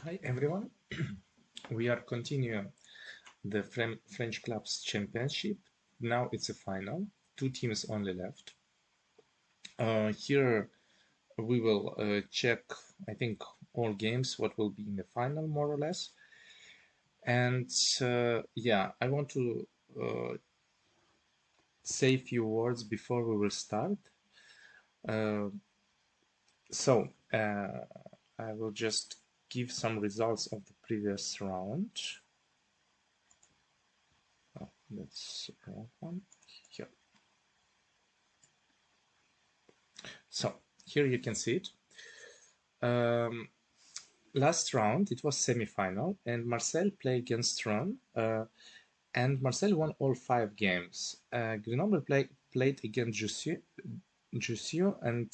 Hi everyone. We are continuing the French Clubs Championship. Now it's a final. Two teams only left. Here we will check, I think, all games, what will be in the final, more or less. And yeah, I want to say a few words before we will start. Uh, so, I will just give some results of the previous round. Oh, that's the wrong one. Here. So here you can see it. Last round it was semi-final, and Marseille played against Rennes, and Marseille won all 5 games. Grenoble played against Jussieu, and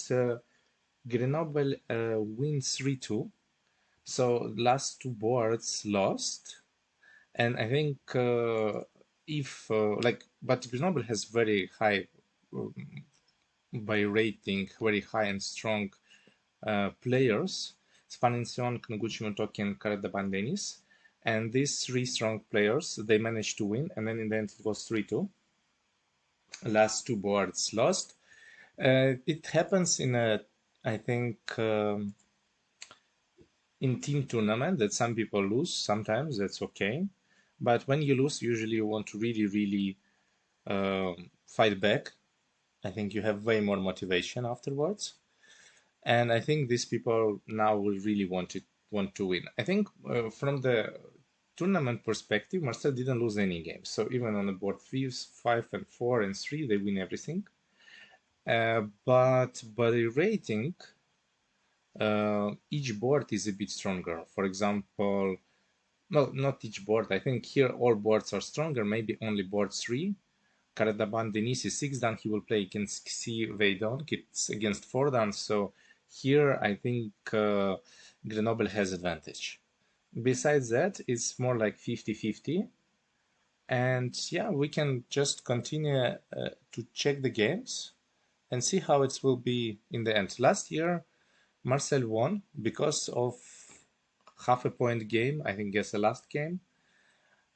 Grenoble wins 3-2. So last two boards lost, and I think if but Grenoble has very high by rating, very high and strong players. It's In-Seong, Noguchi, Motoki, and Karadaban, Denis. And these 3 strong players, they managed to win, and then in the end it was 3-2. Last two boards lost. It happens in I think, in team tournament that some people lose. Sometimes that's okay, but when you lose, usually you want to really, really fight back. I think you have way more motivation afterwards. And I think these people now will really want to win. I think from the tournament perspective, Marseille didn't lose any games. So even on the board 3, 5, and 4, and 3, they win everything. But by the rating, each board is a bit stronger. For example, no, not each board. I think here all boards are stronger. Maybe only board 3. Karadaban Denis is 6 dan. He will play against Wei-Dong. It's against 4 dan. So here I think Grenoble has advantage. Besides that, it's more like 50-50. And yeah, we can just continue to check the games and see how it will be in the end. Last year, Marseille won because of half a point game. I think that's the last game.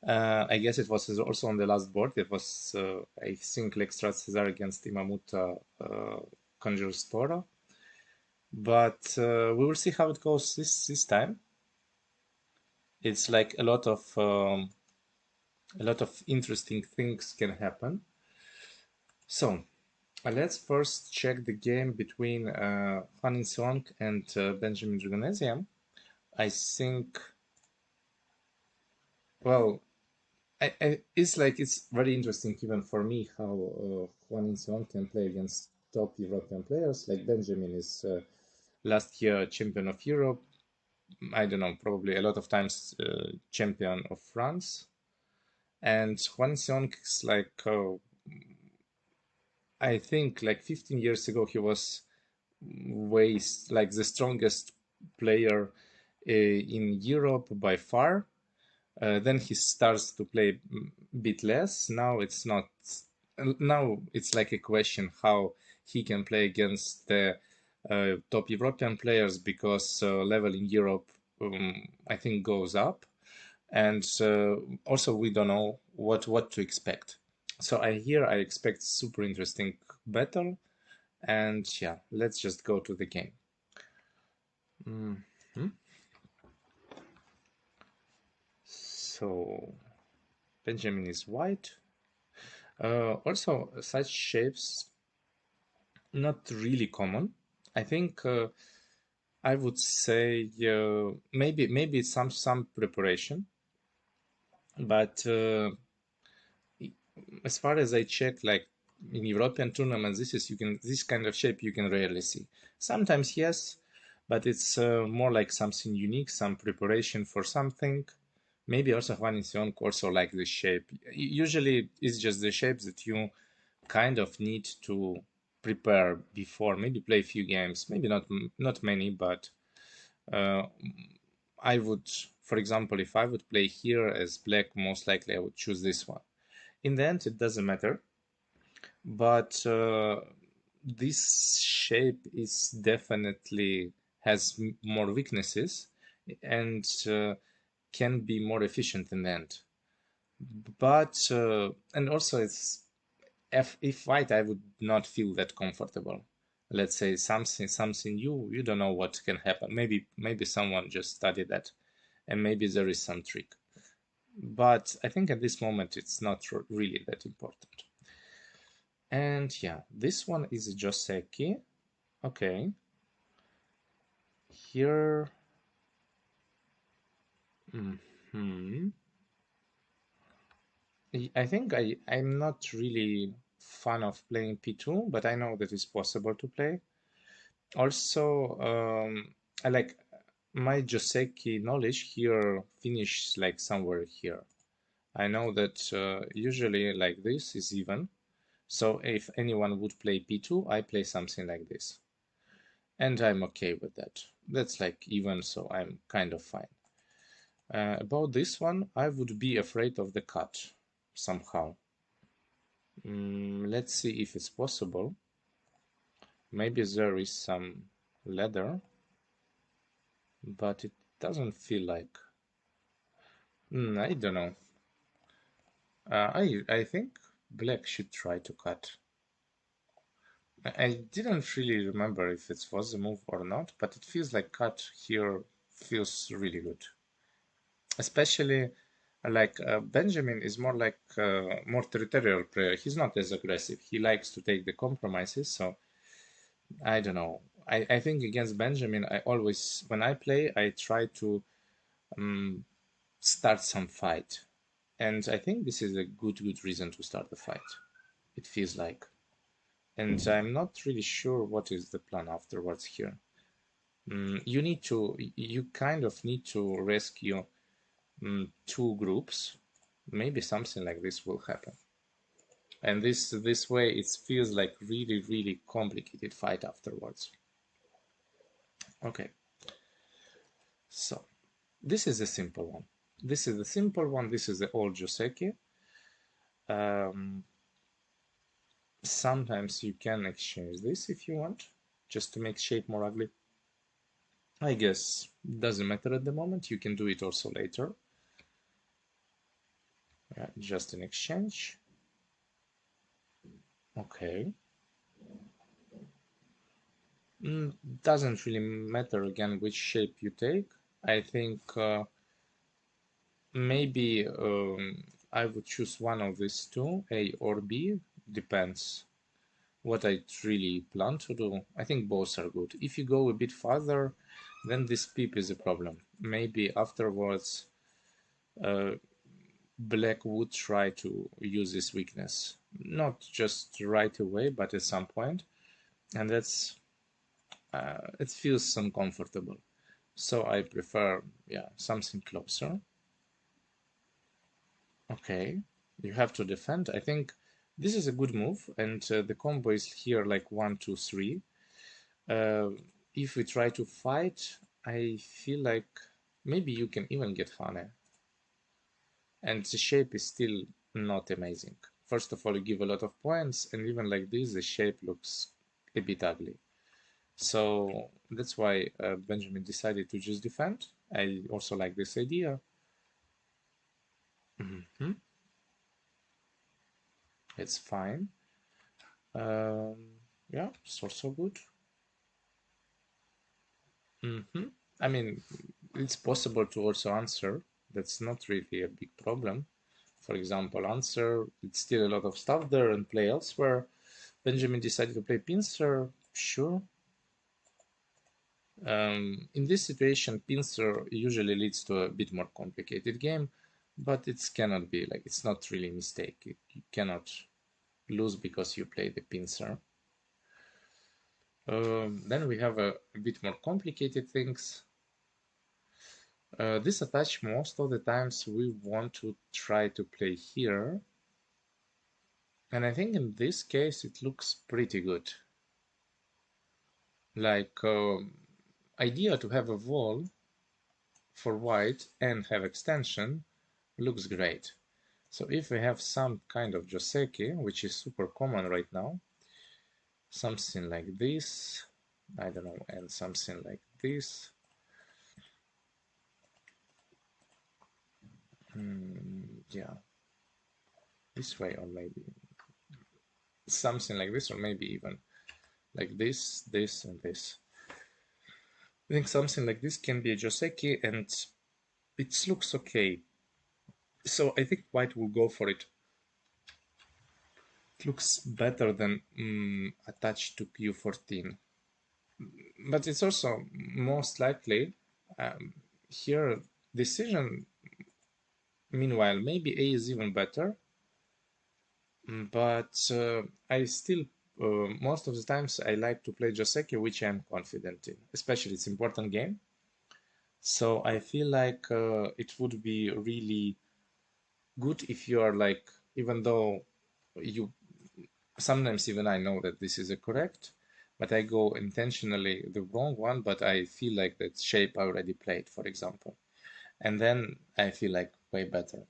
I guess it was also on the last board. It was, I think, Lextrait César against Immamura-Cornuejols. But we will see how it goes this time. It's like a lot of interesting things can happen. So let's first check the game between In-Seong and Benjamin Dréan-Guenaïzia. I think, well, it's very interesting even for me how In-Seong can play against top European players. Like Benjamin is last year champion of Europe. I don't know, probably a lot of times champion of France. And In-Seong is like, I think like 15 years ago, he was way like the strongest player in Europe by far. Then he starts to play a bit less. Now it's not. Now it's like a question how he can play against the top European players because level in Europe, I think, goes up, and also we don't know what to expect. So I expect super interesting battle, and yeah, let's just go to the game. So Benjamin is white. Also, such shapes not really common. I think I would say maybe some preparation, but as far as I check, like in European tournaments, this kind of shape you can rarely see. Sometimes yes, but it's more like something unique, some preparation for something. Maybe also In-Seong also like this shape. Usually it's just the shapes that you kind of need to prepare before, maybe play a few games, maybe not many, but I would, for example, if I would play here as black, most likely I would choose this one. In the end, it doesn't matter, but this shape is definitely has more weaknesses and can be more efficient in the end. But and also it's if white, I would not feel that comfortable. Let's say something you don't know what can happen. Maybe someone just studied that, and maybe there is some trick. But I think at this moment it's not really that important. And yeah, this one is a Joseki. Okay. Here. I think I'm not really fan of playing P2, but I know that it's possible to play. Also, I like my Joseki knowledge here finishes like somewhere here. I know that usually like this is even. So if anyone would play P2, I play something like this. And I'm okay with that. That's like even, so I'm kind of fine. About this one, I would be afraid of the cut somehow. Let's see if it's possible. Maybe there is some leather, but it doesn't feel like. I don't know. I think black should try to cut. I didn't really remember if it was a move or not, but it feels like cut here feels really good. Especially like Benjamin is more like more territorial player. He's not as aggressive. He likes to take the compromises. So I don't know. I think against Benjamin, I always when I play, I try to start some fight, and I think this is a good reason to start the fight. It feels like, and I'm not really sure what is the plan afterwards here. You kind of need to rescue two groups. Maybe something like this will happen, and this way it feels like really complicated fight afterwards. Okay, so this is a simple one. This is the simple one. This is the old Joseki. Sometimes you can exchange this if you want, just to make shape more ugly. I guess doesn't matter at the moment. You can do it also later. Yeah, just an exchange. Okay. Doesn't really matter again which shape you take. I think maybe I would choose one of these two, A or B, depends what I really plan to do. I think both are good. If you go a bit farther, then this peep is a problem. Maybe afterwards black would try to use this weakness. Not just right away, but at some point. And that's it feels uncomfortable. So I prefer, yeah, something closer. Okay, you have to defend. I think this is a good move, and the combo is here like 1, 2, 3. If we try to fight, I feel like maybe you can even get Fane. And the shape is still not amazing. First of all, you give a lot of points, and even like this, the shape looks a bit ugly. So that's why Benjamin decided to just defend. I also like this idea. It's fine. Yeah, it's also good. I mean, it's possible to also answer. That's not really a big problem. For example, answer, it's still a lot of stuff there and play elsewhere. Benjamin decided to play pincer, sure. In this situation, pincer usually leads to a bit more complicated game, but it cannot be like, it's not really a mistake. You cannot lose because you play the pincer. Then we have a bit more complicated things. This attach most of the times we want to try to play here. And I think in this case it looks pretty good. Like idea to have a wall for white and have extension looks great. So if we have some kind of Joseki, which is super common right now, something like this, I don't know, and something like this. Yeah, this way, or maybe something like this, or maybe even like this, this, and this. I think something like this can be a Joseki, and it looks okay. So I think white will go for it. It looks better than attached to Q14. But it's also most likely here decision. Meanwhile, maybe A is even better, but I still most of the times I like to play Joseki, which I'm confident in, especially it's important game. So I feel like it would be really good if you are like, even though you sometimes even I know that this is a correct, but I go intentionally the wrong one, but I feel like that shape I already played, for example. And then I feel like way better.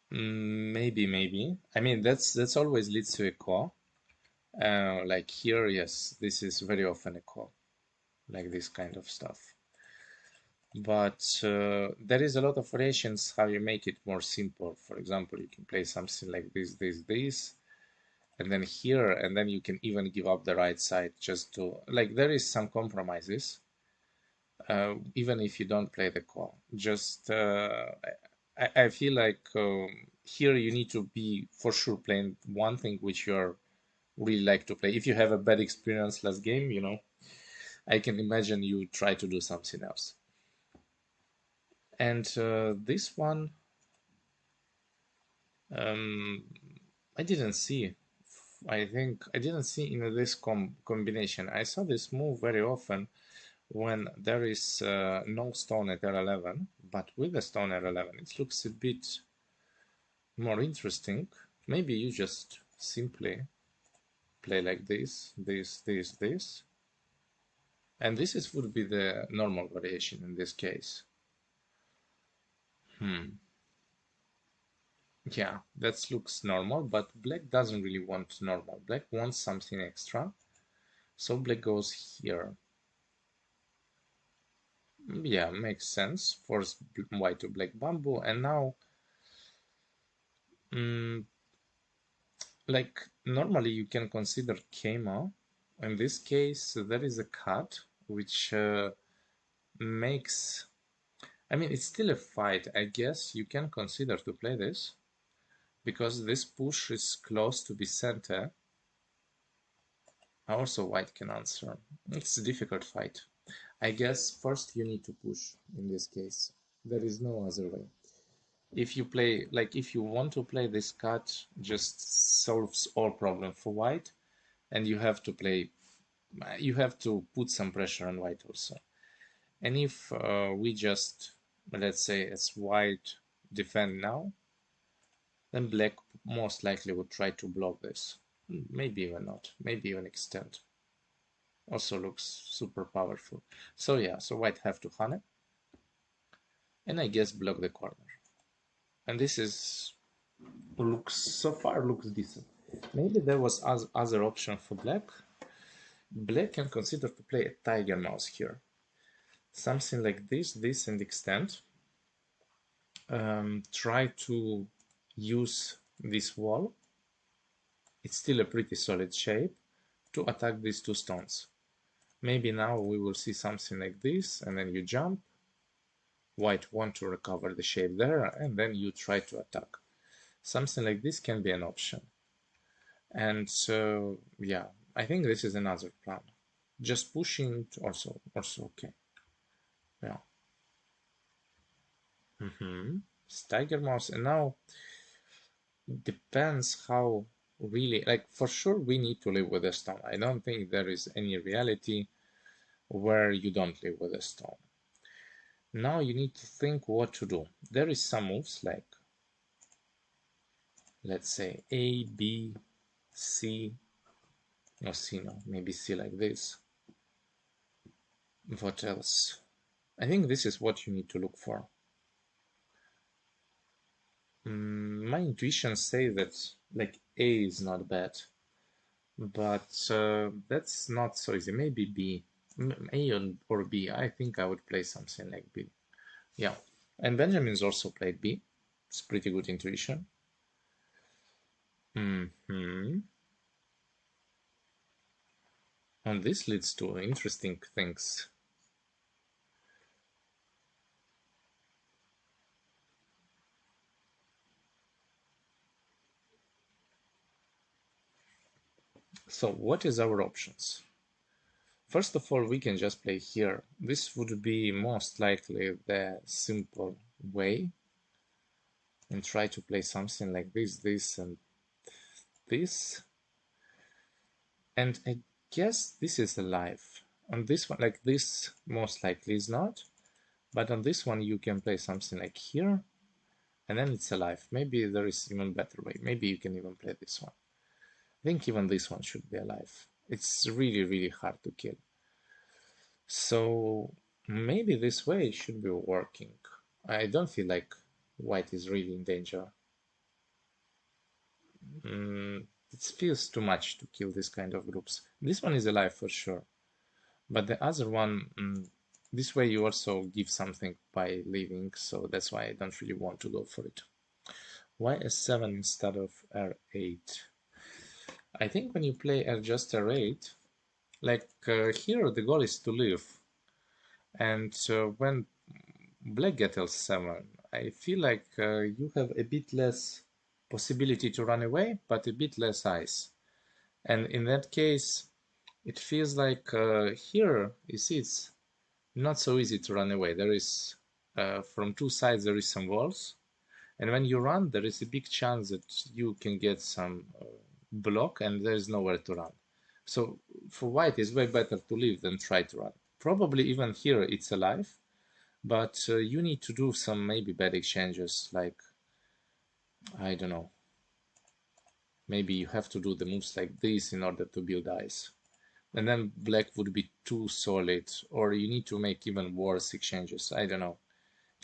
Maybe. I mean, that's always leads to a call. Like here, yes, this is very often a call, like this kind of stuff. But there is a lot of variations how you make it more simple. For example, you can play something like this, and then here, and then you can even give up the right side just to, like, there is some compromises, even if you don't play the call. Just, I feel like here you need to be for sure playing one thing which you're really like to play. If you have a bad experience last game, you know, I can imagine you try to do something else. And this one, I didn't see. I think I didn't see in this combination. I saw this move very often when there is no stone at R11, but with the stone R11, it looks a bit more interesting. Maybe you just simply play like this, this, and this would be the normal variation in this case. Yeah, that looks normal, but black doesn't really want normal. Black wants something extra, so black goes here. Yeah, makes sense. Force white to black bamboo, and now, like normally you can consider Keima. In this case, there is a cut which makes. I mean, it's still a fight. I guess you can consider to play this because this push is close to be center. Also, white can answer. It's a difficult fight. I guess first you need to push in this case. There is no other way. If you play, like if you want to play this cut, just solves all problem for white, and you have to play, you have to put some pressure on white also. And if we just, let's say as white defend now, then black most likely would try to block this. Maybe even not, maybe even extend. Also looks super powerful. So yeah, so white have to hane, and I guess block the corner. And this is looks so far looks decent. Maybe there was other option for black. Black can consider to play a tiger mouse here, something like this and extend. Try to use this wall. It's still a pretty solid shape to attack these two stones. Maybe now we will see something like this, and then you jump. White want to recover the shape there, and then you try to attack. Something like this can be an option. And so, yeah, I think this is another plan. Just pushing also okay. Yeah. Tiger mouse, and now depends how really, like for sure we need to live with a stone. I don't think there is any reality where you don't live with a stone. Now you need to think what to do. There is some moves like, let's say A, B, C, no C, no, maybe C like this. What else? I think this is what you need to look for. My intuition says that like A is not bad, but that's not so easy. Maybe B. A or B. I think I would play something like B. Yeah, and Benjamin's also played B. It's pretty good intuition. And this leads to interesting things. So what is our options? First of all, we can just play here. This would be most likely the simple way, and try to play something like this, and this. And I guess this is alive. On this one, like this, most likely is not. But on this one, you can play something like here, and then it's alive. Maybe there is even better way. Maybe you can even play this one. I think even this one should be alive. It's really, really hard to kill. So maybe this way should be working. I don't feel like white is really in danger. It feels too much to kill this kind of groups. This one is alive for sure. But the other one, this way you also give something by leaving, so that's why I don't really want to go for it. Why S7 instead of R8? I think when you play just R8, like here the goal is to live. And when black gets L7, I feel like you have a bit less possibility to run away, but a bit less ice. And in that case, it feels like here, you see, it's not so easy to run away. There is, from two sides, there is some walls. And when you run, there is a big chance that you can get some block and there is nowhere to run. So for white, it's way better to leave than try to run. Probably even here it's alive, but you need to do some maybe bad exchanges, like, I don't know, maybe you have to do the moves like this in order to build ice. And then black would be too solid, or you need to make even worse exchanges. I don't know.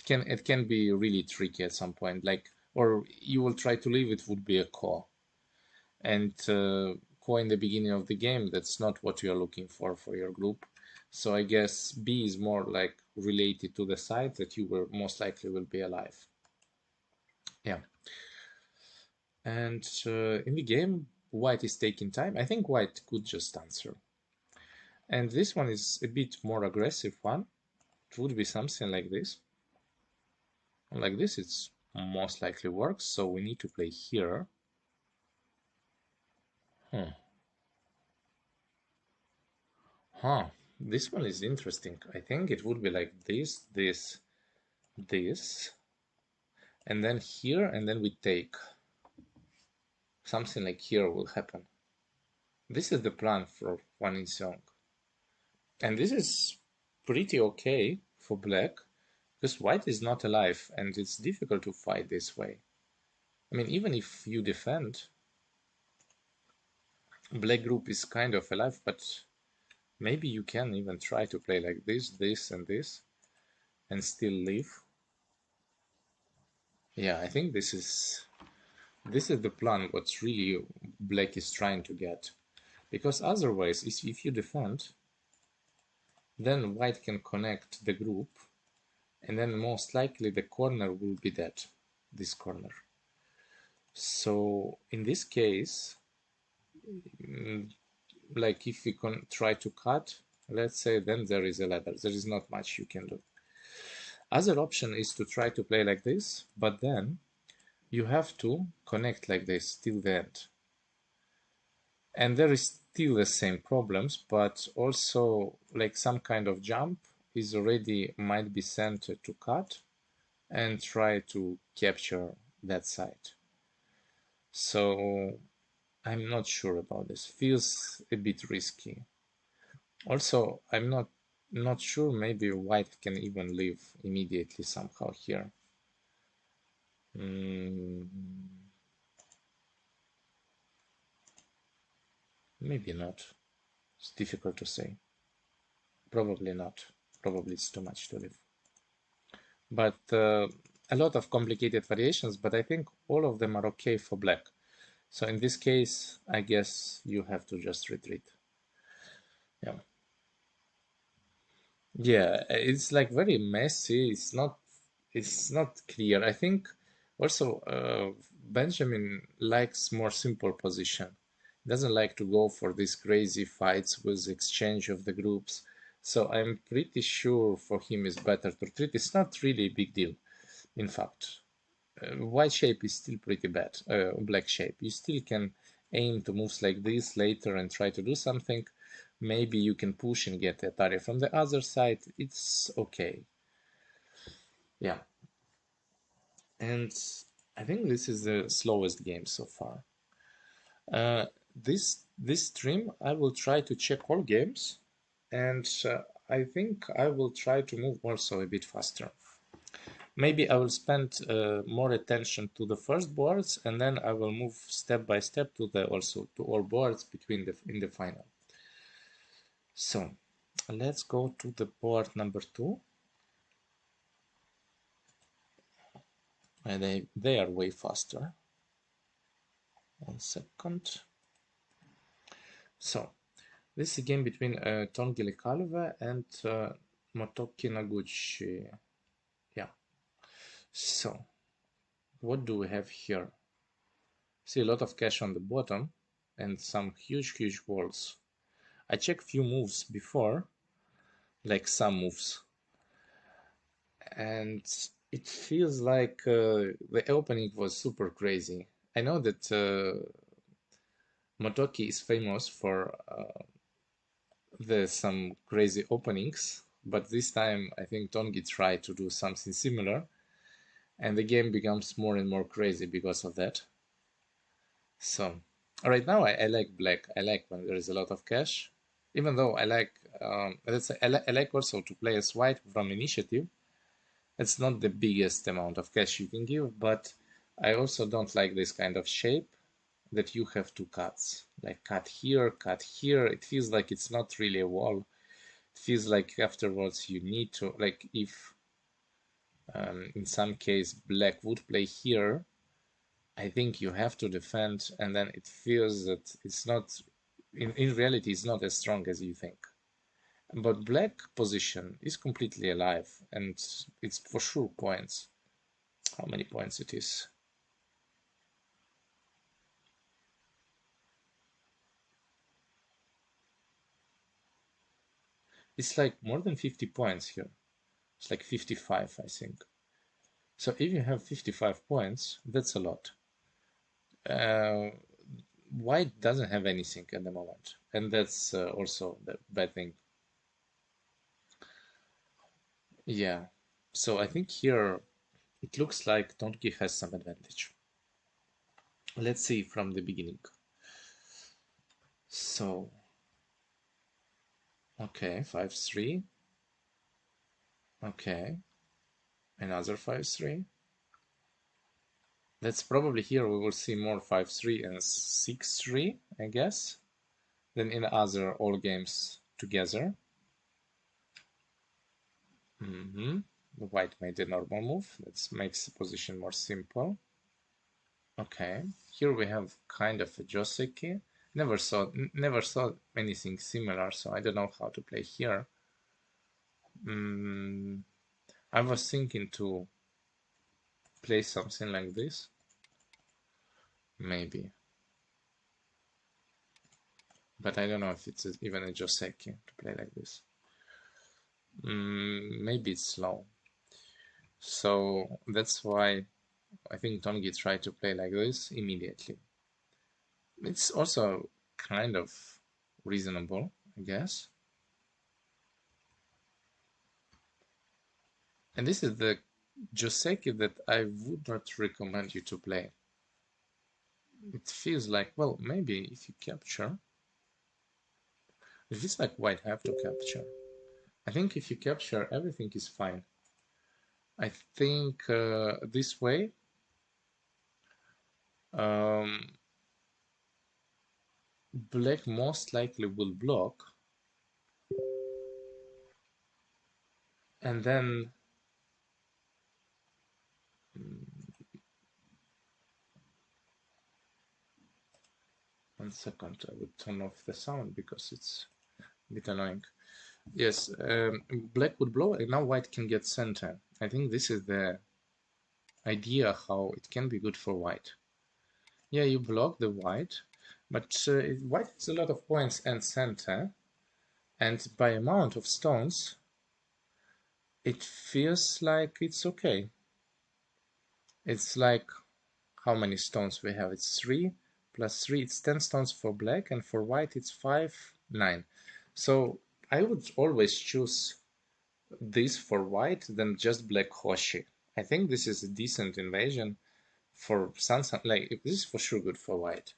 It can be really tricky at some point. Like, or you will try to leave, it would be a core. And core in the beginning of the game, that's not what you're looking for your group. So I guess B is more like related to the side that you will most likely will be alive. Yeah. And in the game, white is taking time. I think white could just answer. And this one is a bit more aggressive one. It would be something like this. Like this, it's most likely works. So we need to play here. This one is interesting. I think it would be like this, this, this, and then here, and then we take. Something like here will happen. This is the plan for Hwang In-Seong. And this is pretty okay for black, because white is not alive, and it's difficult to fight this way. I mean, even if you defend, black group is kind of alive, but maybe you can even try to play like this, this, and this, and still live. Yeah, I think this is the plan, what's really black is trying to get. Because otherwise, if you defend, then white can connect the group, and then most likely the corner will be dead, this corner. So in this case, like if we can try to cut, let's say, then there is a ladder. There is not much you can do. Other option is to try to play like this, but then you have to connect like this till the end. And there is still the same problems, but also like some kind of jump is already might be sent to cut and try to capture that side. So I'm not sure about this. Feels a bit risky. Also, I'm not sure, maybe white can even leave immediately somehow here. Maybe not. It's difficult to say. Probably not. Probably it's too much to leave. But a lot of complicated variations, but I think all of them are okay for black. So in this case, I guess you have to just retreat. Yeah. Yeah, it's like very messy. It's not clear. I think also Benjamin likes more simple position. He doesn't like to go for these crazy fights with exchange of the groups. So I'm pretty sure for him it's better to treat. It's not really a big deal, in fact. White shape is still pretty bad. Black shape. You still can aim to moves like this later and try to do something. Maybe you can push and get Atari from the other side. It's okay. Yeah. And I think this is the slowest game so far. This stream, I will try to check all games, and I think I will try to move also a bit faster. Maybe I will spend more attention to the first boards, and then I will move step by step to the also to all boards between the in the final. So let's go to the board number 2. And they are way faster. 1 second. So this is a game between Tanguy Calvé and Motoki Noguchi. Yeah. So what do we have here? See a lot of cash on the bottom and some huge walls. I checked few moves before, like some moves, and it feels like the opening was super crazy. I know that Motoki is famous for some crazy openings, but this time I think Tanguy tried to do something similar, and the game becomes more and more crazy because of that. So right now I like black. I like when there is a lot of cash, even though I like let's say I like also to play as white from initiative. It's not the biggest amount of cash you can give, but I also don't like this kind of shape that you have two cuts, like cut here, cut here. It feels like it's not really a wall. It feels like afterwards you need to, like if in some case black would play here, I think you have to defend, and then it feels that it's not, in reality, it's not as strong as you think. But black position is completely alive, and it's for sure points. How many points it is? It's like more than 50 points here. It's like 55, I think. So if you have 55 points, that's a lot. White doesn't have anything at the moment, and that's also the bad thing. Yeah, so I think here it looks like Tanguy has some advantage. Let's see from the beginning. So, okay, 5-3. Okay, another 5-3. That's probably here we will see more 5-3 and 6-3, I guess, than in other all games together. The white made a normal move. That makes the position more simple. Okay, here we have kind of a Joseki. Never saw anything similar, so I don't know how to play here. I was thinking to play something like this, maybe, but I don't know if it's even a Joseki to play like this. Maybe it's slow, so that's why I think Tanguy tried to play like this immediately. It's also kind of reasonable, I guess. And this is the Joseki that I would not recommend you to play. It feels like, well, maybe if you capture, it feels like white have to capture. I think if you capture, everything is fine. I think this way, black most likely will block, and then 1 second, I will turn off the sound because it's a bit annoying. Yes, black would blow, and now white can get center. I think this is the idea how it can be good for white. Yeah, you block the white, but white has a lot of points and center, and by amount of stones, it feels like it's okay. It's like how many stones we have? It's 3 plus 3, it's 10 stones for black, and for white it's 5, 9. So I would always choose this for white than just black Hoshi. I think this is a decent invasion for Sansan. Like, this is for sure good for white.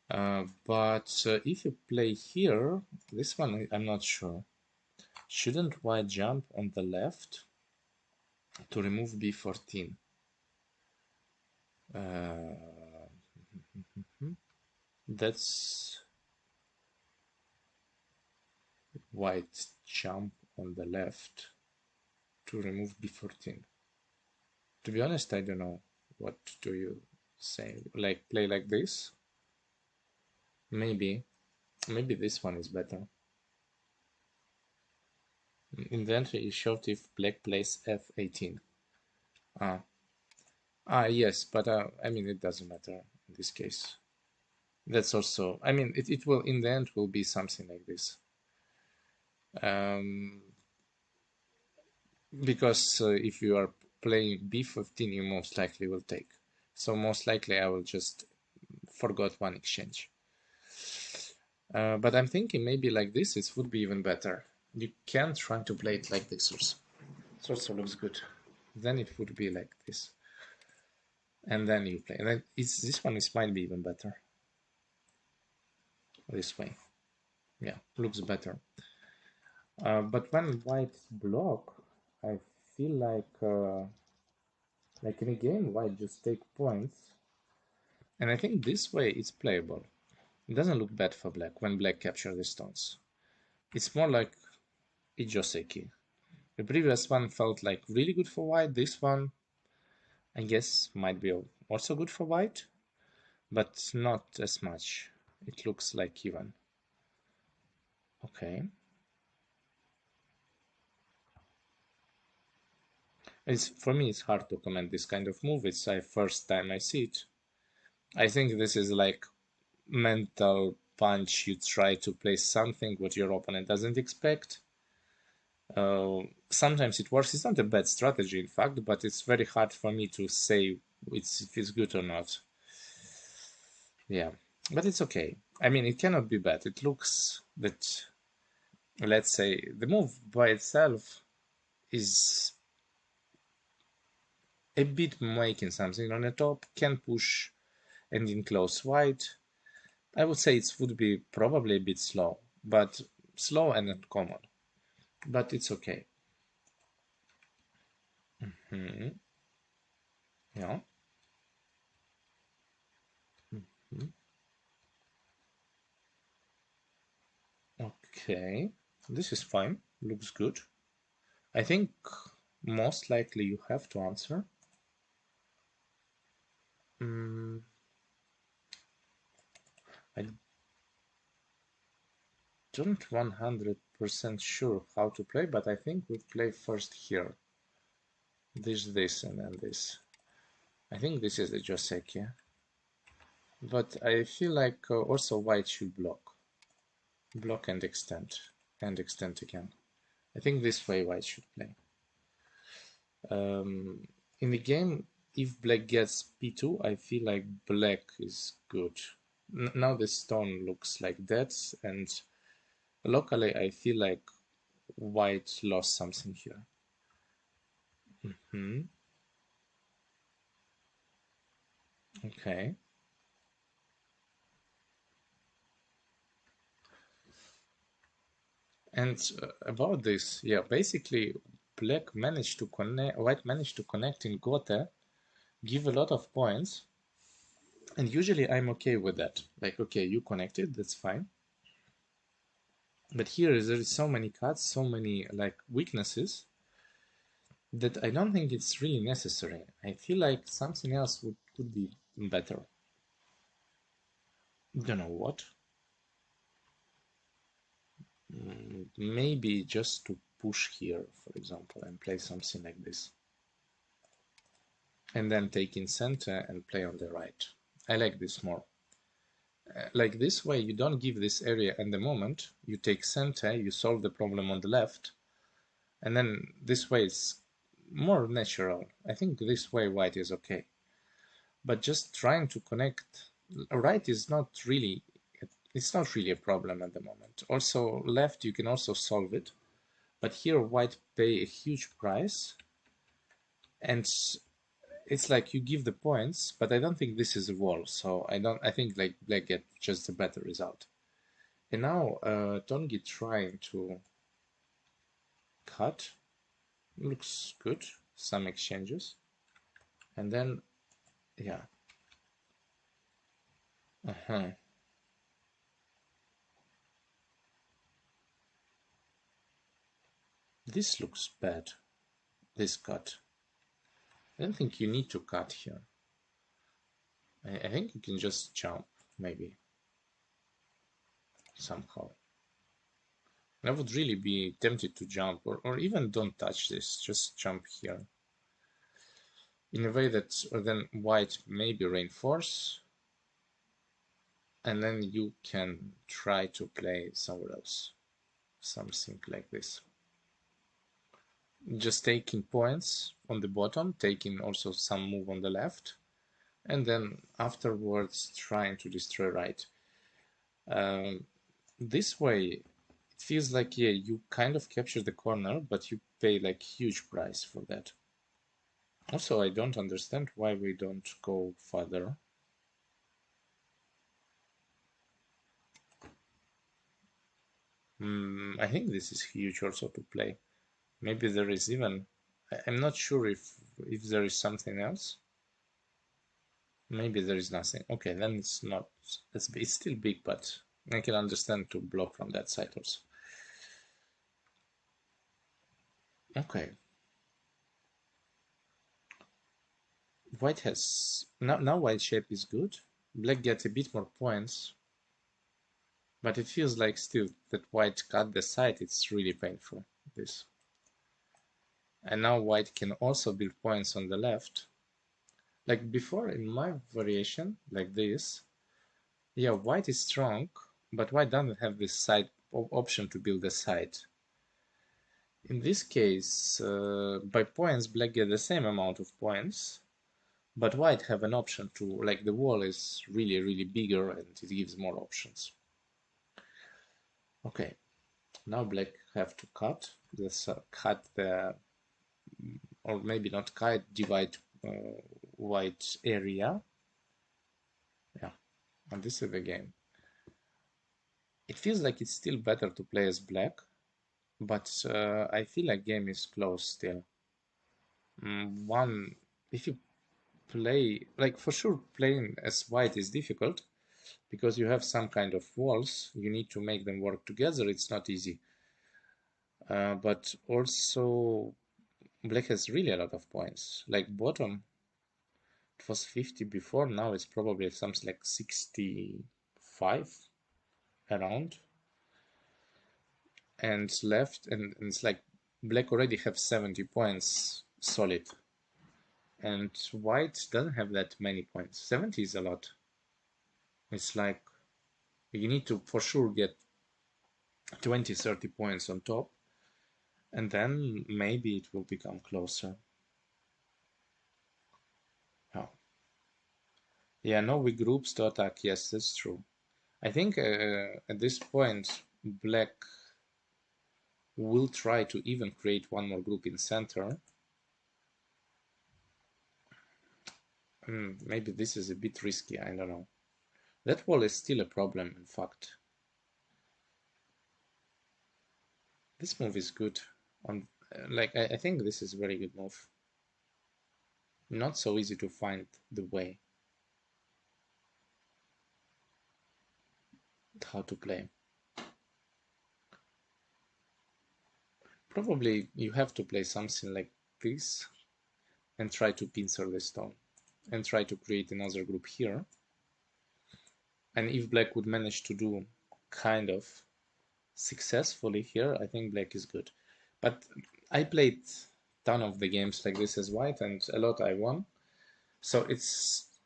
But if you play here, this one I'm not sure. Shouldn't white jump on the left to remove b14? That's white jump on the left to remove b14. To be honest, I don't know. What do you say? Like, play like this? Maybe this one is better. Inventory is short if black plays f18. Yes, but I mean, it doesn't matter in this case. That's also, I mean, it will, in the end, will be something like this. Because if you are playing b15, you most likely will take. So most likely I will just forgot one exchange. But I'm thinking maybe like this, it would be even better. You can try to play it like this also. It also looks good. Then it would be like this. And then you play. And then this one might be even better. This way. Yeah, looks better. But when whites block, I feel like in a game, white just take points. And I think this way it's playable. It doesn't look bad for black when black captures the stones. It's more like a Joseki. The previous one felt like really good for white. This one, I guess, might be also good for white, but not as much. It looks like even. Okay. For me, it's hard to comment this kind of move. It's the first time I see it. I think this is like mental punch. You try to play something what your opponent doesn't expect. Sometimes it works. It's not a bad strategy, in fact, but it's very hard for me to say if it's good or not. Yeah, but it's okay. I mean, it cannot be bad. It looks that, let's say, the move by itself is a bit making something on the top, can push and enclose white. I would say it would be probably a bit slow, but slow and uncommon. But it's okay. Yeah. Okay. This is fine. Looks good. I think most likely you have to answer. I don't 100% sure how to play, but I think we play first here. This, and then this. I think this is the Joseki. But I feel like also white should block. Block and extend. And extend again. I think this way white should play. In the game, if black gets p2, I feel like black is good. Now the stone looks like that, and locally I feel like white lost something here. Okay. And about this, yeah, basically black managed to connect, white managed to connect in Gote, give a lot of points, and usually I'm okay with that. Like, okay, you connected, that's fine. But here there is so many cuts, so many like weaknesses that I don't think it's really necessary. I feel like something else could be better. Don't know what. Maybe just to push here, for example, and play something like this. And then take in center and play on the right. I like this more. Like this way, you don't give this area in the moment. You take center, you solve the problem on the left, and then this way it's more natural. I think this way white is okay. But just trying to connect right is not really, it's not really a problem at the moment. Also left, you can also solve it. But here white pay a huge price. And it's like you give the points, but I don't think this is a wall. So I think like black get just a better result. And now Tanguy trying to cut. Looks good. Some exchanges. And then, yeah. This looks bad. This cut. I don't think you need to cut here. I think you can just jump, maybe. Somehow. I would really be tempted to jump, or even don't touch this, just jump here. In a way that then white maybe reinforce, and then you can try to play somewhere else. Something like this. Just taking points on the bottom, taking also some move on the left, and then afterwards trying to destroy right. This way, it feels like, yeah, you kind of capture the corner, but you pay like huge price for that. Also, I don't understand why we don't go further. I think this is huge also to play. Maybe there is even, I'm not sure if there is something else. Maybe there is nothing. Okay, then it's not, it's still big, but I can understand to block from that side also. Okay. White has, now white shape is good. Black gets a bit more points, but it feels like still that white cut the side, it's really painful, this. And now white can also build points on the left. Like before in my variation, like this, yeah, white is strong, but white doesn't have this side option to build a side. In this case, by points, black get the same amount of points, but white have an option to, like the wall is really, really bigger and it gives more options. Okay, now black have to cut this, cut the, or maybe not cut, divide white area. Yeah, and this is the game. It feels like it's still better to play as black, but I feel like game is close still. If you play, like for sure playing as white is difficult, because you have some kind of walls, you need to make them work together, it's not easy. But also black has really a lot of points. Like bottom, it was 50 before, now it's probably something like 65 around. And left, and it's like black already have 70 points solid. And white doesn't have that many points. 70 is a lot. It's like you need to for sure get 20-30 points on top, and then maybe it will become closer. Oh. Yeah, no, we groups to attack. Yes, that's true. I think at this point black will try to even create one more group in center. Maybe this is a bit risky, I don't know. That wall is still a problem, in fact. This move is good. Like I think this is a very good move. Not so easy to find the way. How to play. Probably you have to play something like this and try to pincer the stone and try to create another group here. And if black would manage to do kind of successfully here, I think black is good. But I played ton of the games like this as white, and a lot I won. So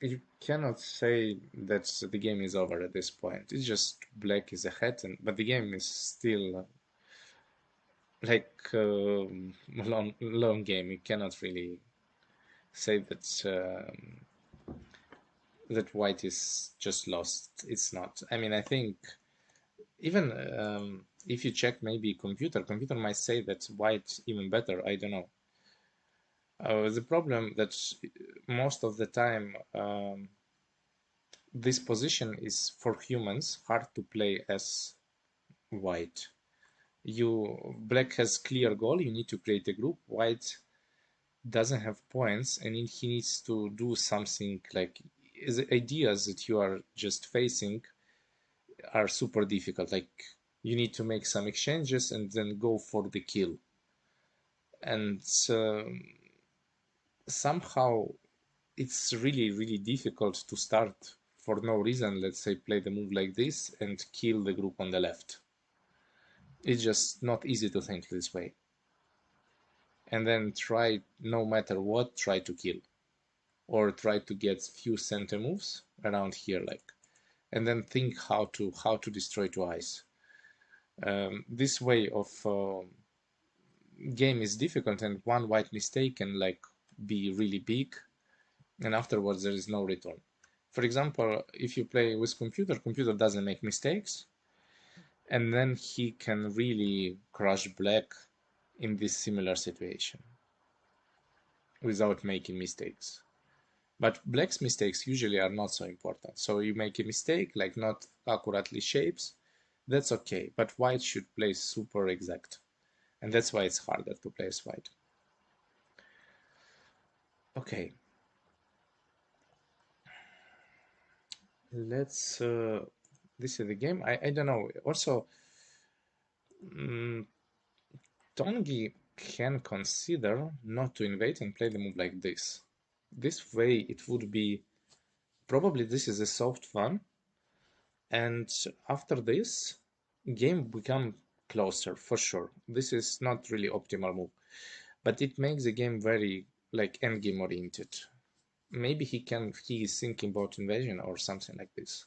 you cannot say that the game is over at this point. It's just black is ahead, but the game is still like long game. You cannot really say that white is just lost. It's not. I mean, I think even if you check maybe computer might say that white even better. I don't know. The problem that most of the time this position is for humans hard to play as white. Black has clear goal. You need to create a group. White doesn't have points, and he needs to do something like the ideas that you are just facing are super difficult. Like you need to make some exchanges and then go for the kill. And somehow it's really, really difficult to start for no reason. Let's say play the move like this and kill the group on the left. It's just not easy to think this way. And then try, no matter what, try to kill. Or try to get few center moves around here, like, and then think how to destroy twice. This way of game is difficult, and one white mistake can like be really big, and afterwards there is no return. For example, if you play with computer doesn't make mistakes, and then he can really crush black in this similar situation without making mistakes. But black's mistakes usually are not so important. So you make a mistake, like not accurately shapes, that's okay. But white should play super exact. And that's why it's harder to play as white. Okay. Let's, this is the game. I don't know. Also, Tanguy can consider not to invade and play the move like this. This way it would be, probably this is a soft one. And after this, game become closer for sure. This is not really optimal move, but it makes the game very like endgame oriented. Maybe he is thinking about invasion or something like this.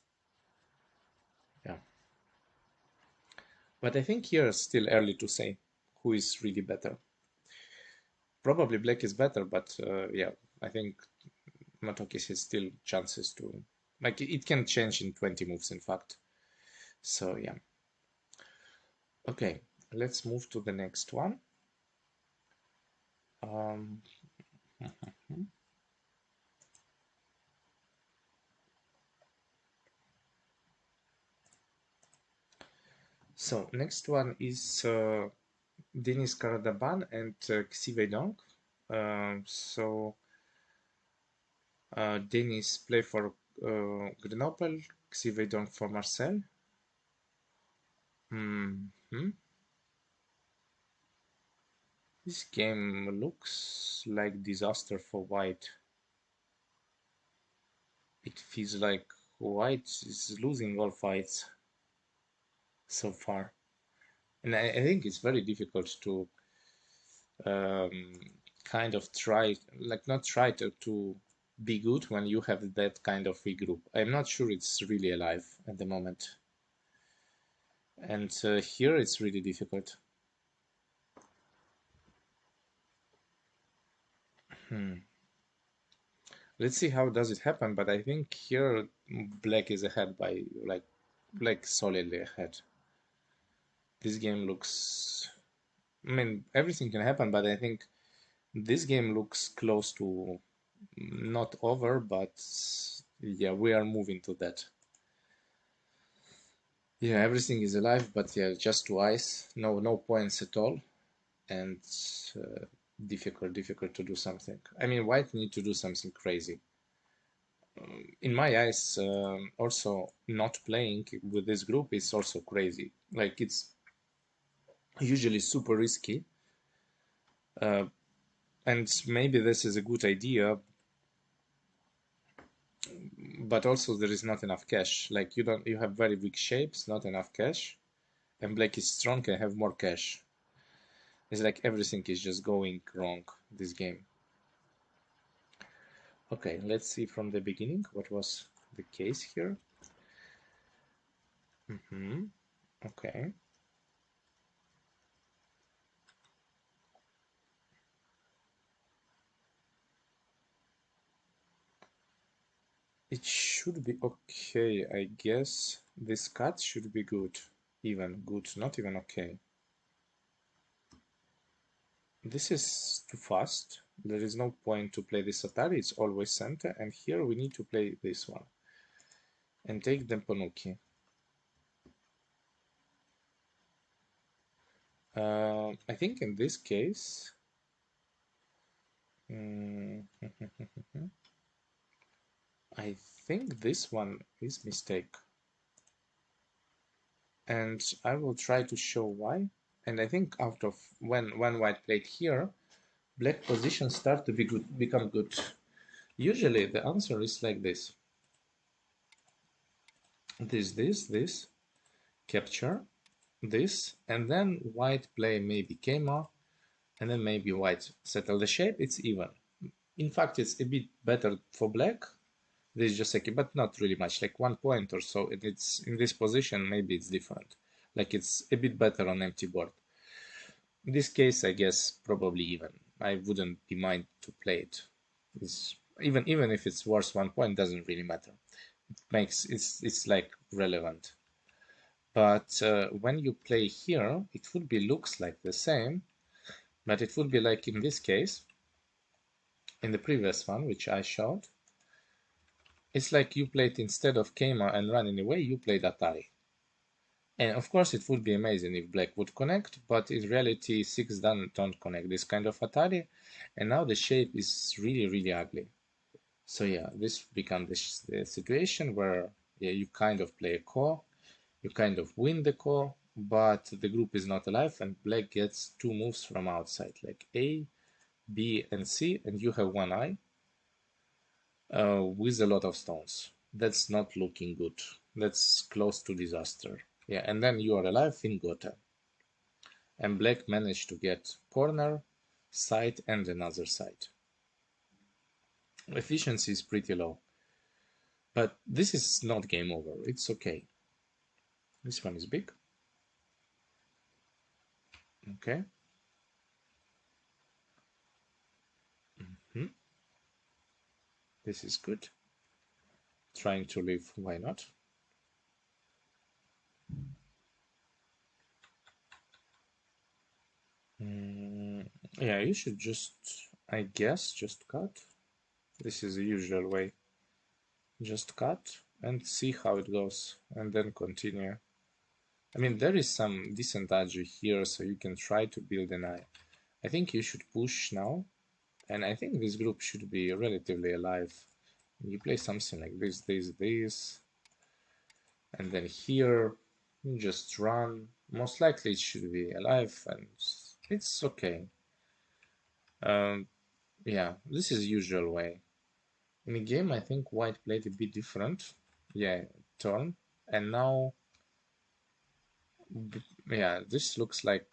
Yeah. But I think here it's still early to say who is really better. Probably black is better, but yeah, I think Motoki has still chances to, like, it can change in 20 moves, in fact. So yeah. Okay, let's move to the next one. So next one is Denis Karadaban and Wei-Dong. Denis play for Grenoble, Wei-Dong for Marseille. This game looks like disaster for white. It feels like white is losing all fights so far. And I think it's very difficult to kind of try, like not try to be good when you have that kind of regroup. I'm not sure it's really alive at the moment. And here it's really difficult. Let's see how does it happen, but I think here black is ahead by like black solidly ahead. This game looks, I mean, everything can happen, but I think this game looks close to not over, but yeah, we are moving to that. Yeah, everything is alive, but yeah, just twice, no points at all, and difficult to do something. I mean, white need to do something crazy. In my eyes, also not playing with this group is also crazy. Like it's usually super risky, and maybe this is a good idea, but also there is not enough cash. Like you have very weak shapes, not enough cash, and black is strong and have more cash. It's like everything is just going wrong this game. Okay, let's see from the beginning what was the case here. Okay. It should be okay, I guess. This cut should be good. Even good, not even okay. This is too fast. There is no point to play this Atari, it's always center, and here we need to play this one. And take the Ponuki. I think in this case... I think this one is mistake. And I will try to show why. And I think out of when white played here, black positions start to become good. Usually the answer is like this. This, capture, this, and then white play maybe Kema, and then maybe white settle the shape, it's even. In fact, it's a bit better for black. This is just like, but not really much, like 1 point or so. And it's in this position, maybe it's different. Like it's a bit better on empty board. In this case, I guess probably even. I wouldn't be mind to play it. It's, even if it's worth 1 point, doesn't really matter. It's like relevant. But when you play here, it would be looks like the same, but it would be like in this case, in the previous one, which I showed, it's like you played instead of Kema and running away, you played Atari. And of course, it would be amazing if black would connect, but in reality, 6 don't connect this kind of Atari, and now the shape is really, really ugly. So yeah, this becomes the situation where you kind of play a core, you kind of win the core, but the group is not alive, and black gets 2 moves from outside, like A, B, and C, and you have 1 eye with a lot of stones. That's not looking good. That's close to disaster. Yeah, and then you are alive in Gotha. And black managed to get corner, side, and another side. Efficiency is pretty low. But this is not game over. It's okay. This one is big. Okay. This is good. Trying to leave, why not? Yeah, you should just, I guess, just cut. This is the usual way. Just cut and see how it goes, and then continue. I mean, there is some decent agi here, so you can try to build an eye. I think you should push now, and I think this group should be relatively alive. You play something like this, and then here, you just run. Most likely it should be alive, and it's okay. Yeah, this is usual way. In the game, I think white played a bit different. Yeah, turn, and now, yeah, this looks like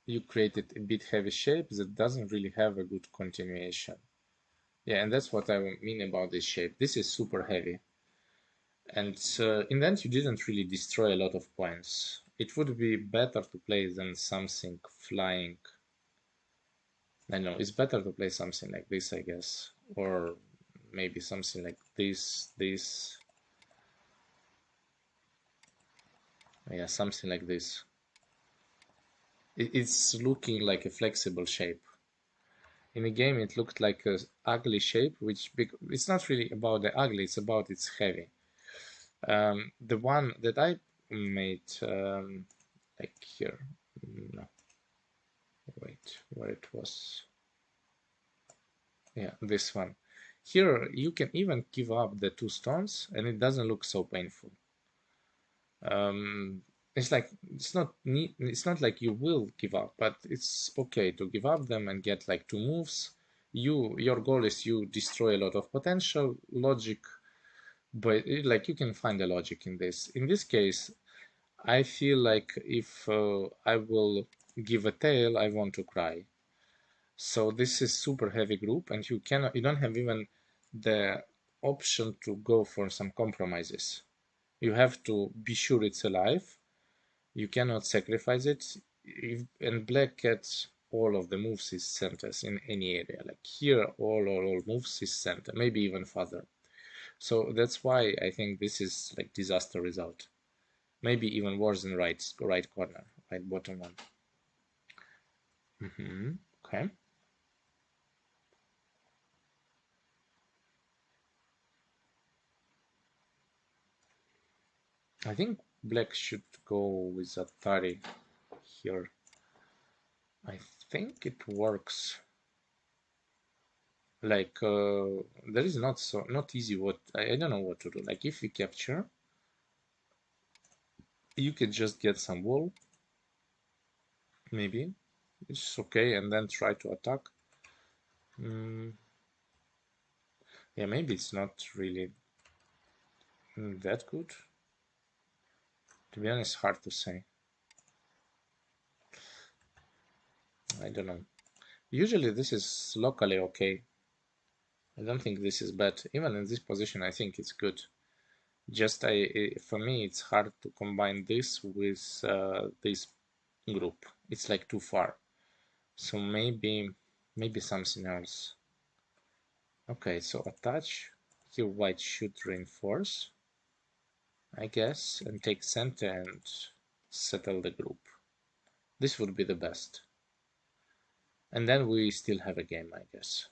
you created a bit heavy shape that doesn't really have a good continuation. Yeah, and that's what I mean about this shape. This is super heavy. And in the end, you didn't really destroy a lot of points. It would be better to play than something flying. I know, it's better to play something like this, I guess. Or maybe something like this. Yeah, something like this. It's looking like a flexible shape. In the game, it looked like an ugly shape, which it's not really about the ugly, it's about its heavy. The one that I made, like here, no, wait, where it was, yeah, this one. Here, you can even give up the 2 stones, and it doesn't look so painful. It's like it's not like you will give up, but it's okay to give up them and get like 2 moves. Your goal is you destroy a lot of potential logic, but like you can find the logic in this. In this case, I feel like if I will give a tail, I want to cry. So this is super heavy group, and you don't have even the option to go for some compromises. You have to be sure it's alive. You cannot sacrifice it. And black gets all of the moves is centers in any area. Like here, all moves is center, maybe even further. So that's why I think this is like disaster result. Maybe even worse than right corner, right bottom one. Okay. I think black should go with a 30 here. I think it works. Like there is not easy what I don't know what to do. Like if we capture, you could just get some wool, maybe it's okay, and then try to attack. Yeah, maybe it's not really that good. To be honest, hard to say. I don't know. Usually this is locally okay. I don't think this is bad. Even in this position, I think it's good. Just for me, it's hard to combine this with this group. It's like too far. So maybe something else. Okay, so attach. Here white should reinforce, I guess, and take center and settle the group. This would be the best. And then we still have a game, I guess.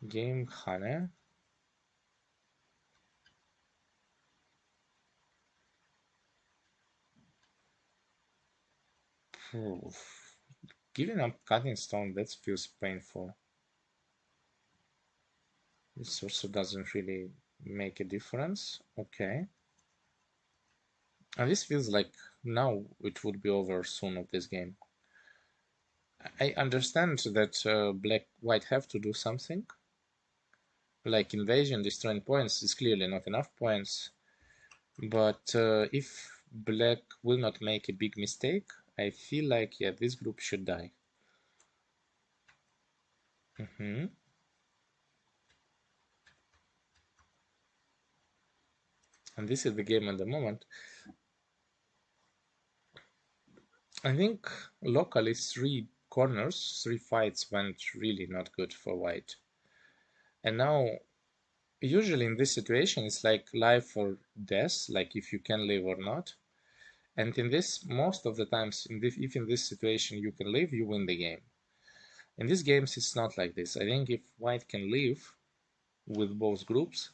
Game Hane. Giving up cutting stone, that feels painful. This also doesn't really make a difference. Okay. And this feels like now it would be over soon of this game. I understand that white have to do something. Like invasion, destroying points is clearly not enough points. But if black will not make a big mistake, I feel like, yeah, this group should die. And this is the game at the moment. I think locally 3 corners, 3 fights went really not good for white. And now, usually in this situation, it's like life or death, like if you can live or not. And in this, most of the times, if in this situation you can live, you win the game. In these games, it's not like this. I think if white can live with both groups,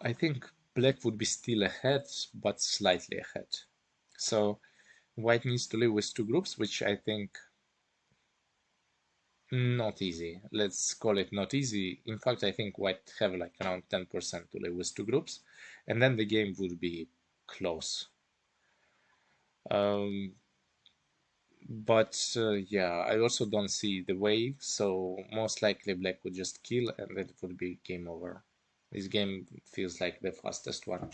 I think black would be still ahead, but slightly ahead. So white needs to live with 2 groups, which I think not easy. Let's call it not easy. In fact, I think white have like around 10% to live with 2 groups, and then the game would be close. But yeah, I also don't see the way, so most likely black would just kill and then it would be game over. This game feels like the fastest one.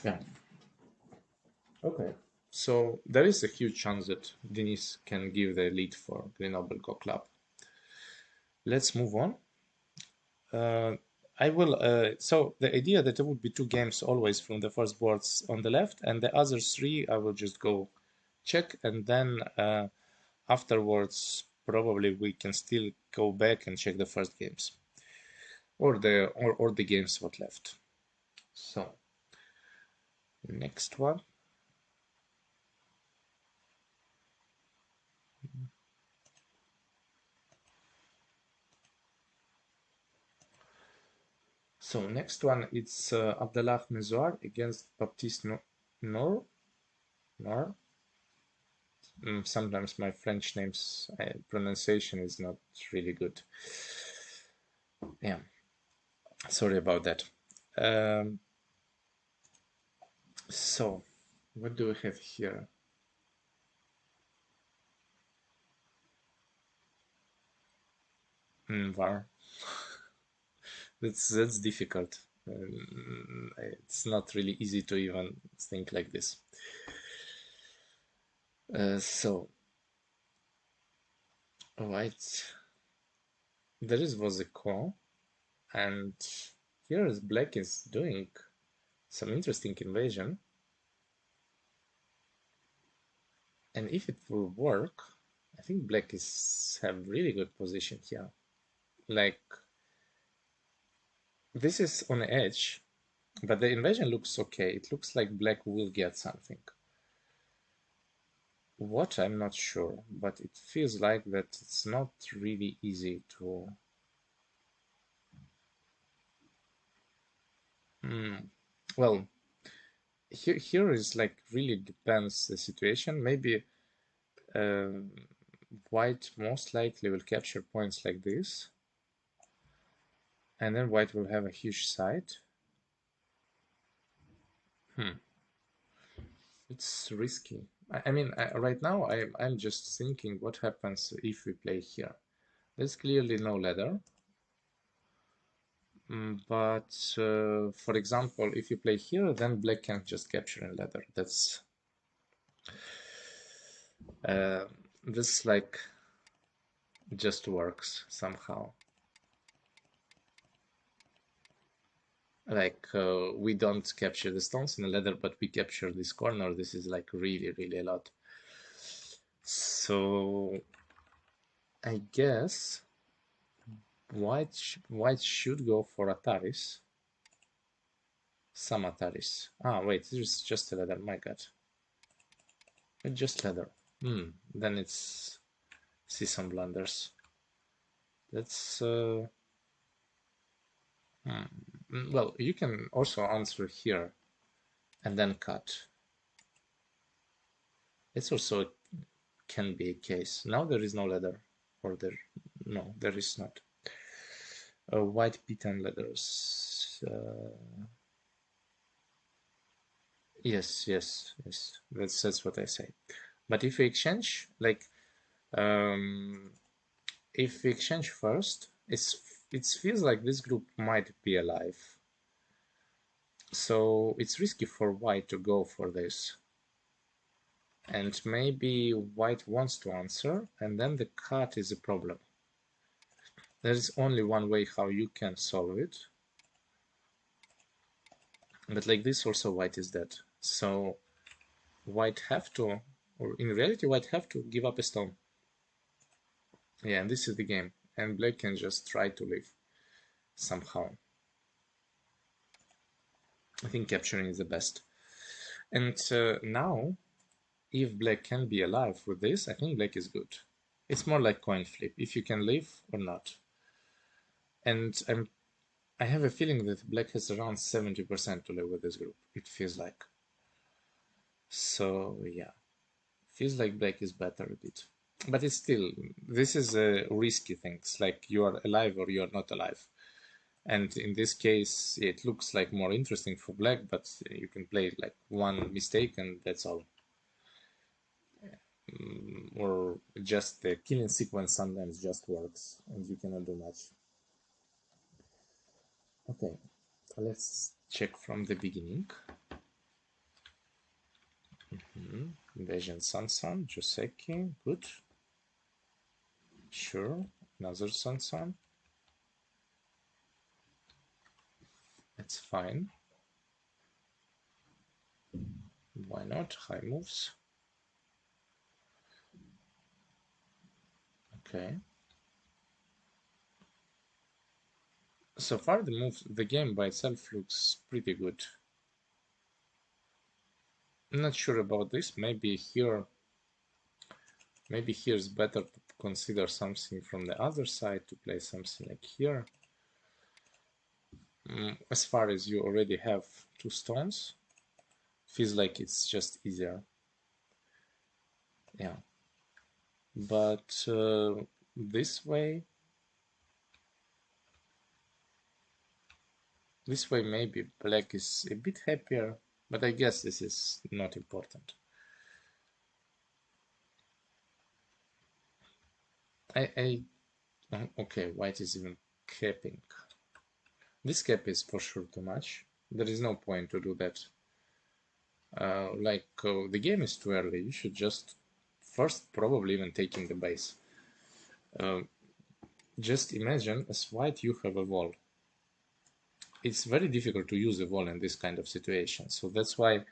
Yeah. Okay. So there is a huge chance that Denis can give the lead for Grenoble Go Club. Let's move on. I will. So the idea that there would be 2 games always from the first boards on the left, and the other 3 I will just go check, and then afterwards probably we can still go back and check the first games, or the games what left. So next one. So next one, it's Abdallah Mezouar against Baptiste Noir. Sometimes my French names pronunciation is not really good. Yeah, sorry about that. So what do we have here? Var. That's difficult. It's not really easy to even think like this. So, white, there was a call, and here is black is doing some interesting invasion. And if it will work, I think black is have really good position here. Like, this is on the edge, but the invasion looks okay. It looks like black will get something. What, I'm not sure, but it feels like that it's not really easy to... Well, here is like really depends the situation. Maybe white most likely will capture points like this, and then white will have a huge side. It's risky. I mean, right now I'm just thinking what happens if we play here. There's clearly no ladder. But for example, if you play here, then black can just capture a ladder. That's this like just works somehow. Like we don't capture the stones in the ladder, but we capture this corner. This is like really, really a lot. So I guess white should go for Ataris. Some Ataris. Ah, wait, there's just a ladder. My God, it's just ladder. Then it's see some blunders. That's well, you can also answer here and then cut. It's also can be a case. Now there is no ladder, or no, there is not. White beaten letters. Yes. That's what I say. But if we exchange, like, if we exchange first, it feels like this group might be alive. So it's risky for white to go for this. And maybe white wants to answer, and then the cut is a problem. There is only one way how you can solve it. But like this also white is dead. So white have to, or in reality white have to give up a stone. Yeah, and this is the game. And black can just try to live somehow. I think capturing is the best. And now, if black can be alive with this, I think black is good. It's more like coin flip, if you can live or not. And I have a feeling that black has around 70% to live with this group, it feels like. So yeah, feels like black is better a bit. But it's still, this is a risky thing. It's like you are alive or you are not alive. And in this case, it looks like more interesting for black, but you can play like one mistake and that's all. Or just the killing sequence sometimes just works and you cannot do much. Okay, let's check from the beginning. Invasion Sansan, Joseki, good. Sure, another Sansan. That's fine. Why not? High moves. Okay. So far the game by itself looks pretty good. I'm not sure about this. Maybe here it's better to consider something from the other side, to play something like here. As far as you already have two stones, feels like it's just easier. Yeah. But this way maybe black is a bit happier, but I guess this is not important. Okay, white is even capping. This cap is for sure too much. There is no point to do that. The game is too early. You should just first probably even taking the base. Just imagine as white you have a wall. It's very difficult to use a wall in this kind of situation. So that's why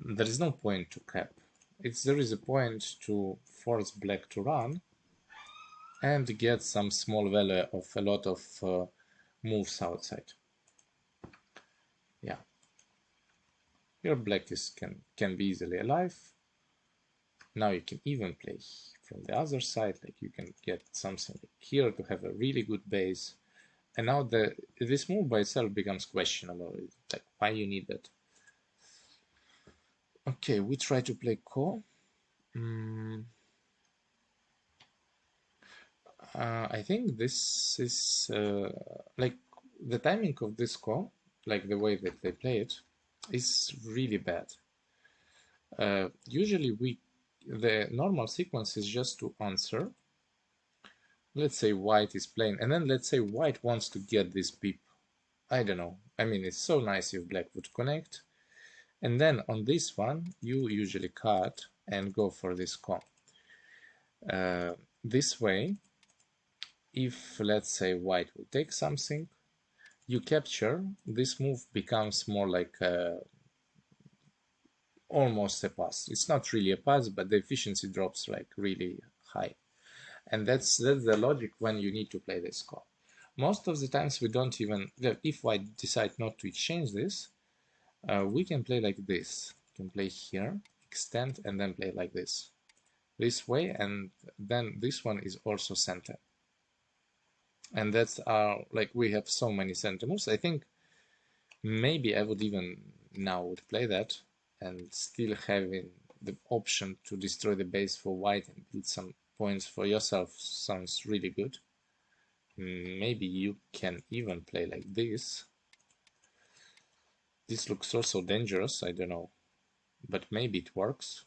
there is no point to cap. There is a point to force black to run and get some small value of a lot of moves outside. Yeah. Here black can be easily alive. Now you can even play from the other side, like you can get something like here to have a really good base. And now this move by itself becomes questionable. Like why you need that? Okay, we try to play ko. I think this is like the timing of this ko, like the way that they play it, is really bad. Usually the normal sequence is just to answer. Let's say white is playing, and then let's say white wants to get this peep. I don't know. I mean, it's so nice if black would connect. And then on this one, you usually cut and go for this ko. This way, if let's say white will take something, you capture, this move becomes more like almost a pass. It's not really a pass, but the efficiency drops like really high. And that's the logic when you need to play this ko. Most of the times we don't even, if white decide not to exchange this, we can play like this. We can play here, extend, and then play like this. This way, and then this one is also center. And that's our, like we have so many center moves. I think maybe I would even now would play that and still having the option to destroy the base for white and build some points for yourself sounds really good. Maybe you can even play like this. This looks also dangerous, I don't know, but maybe it works.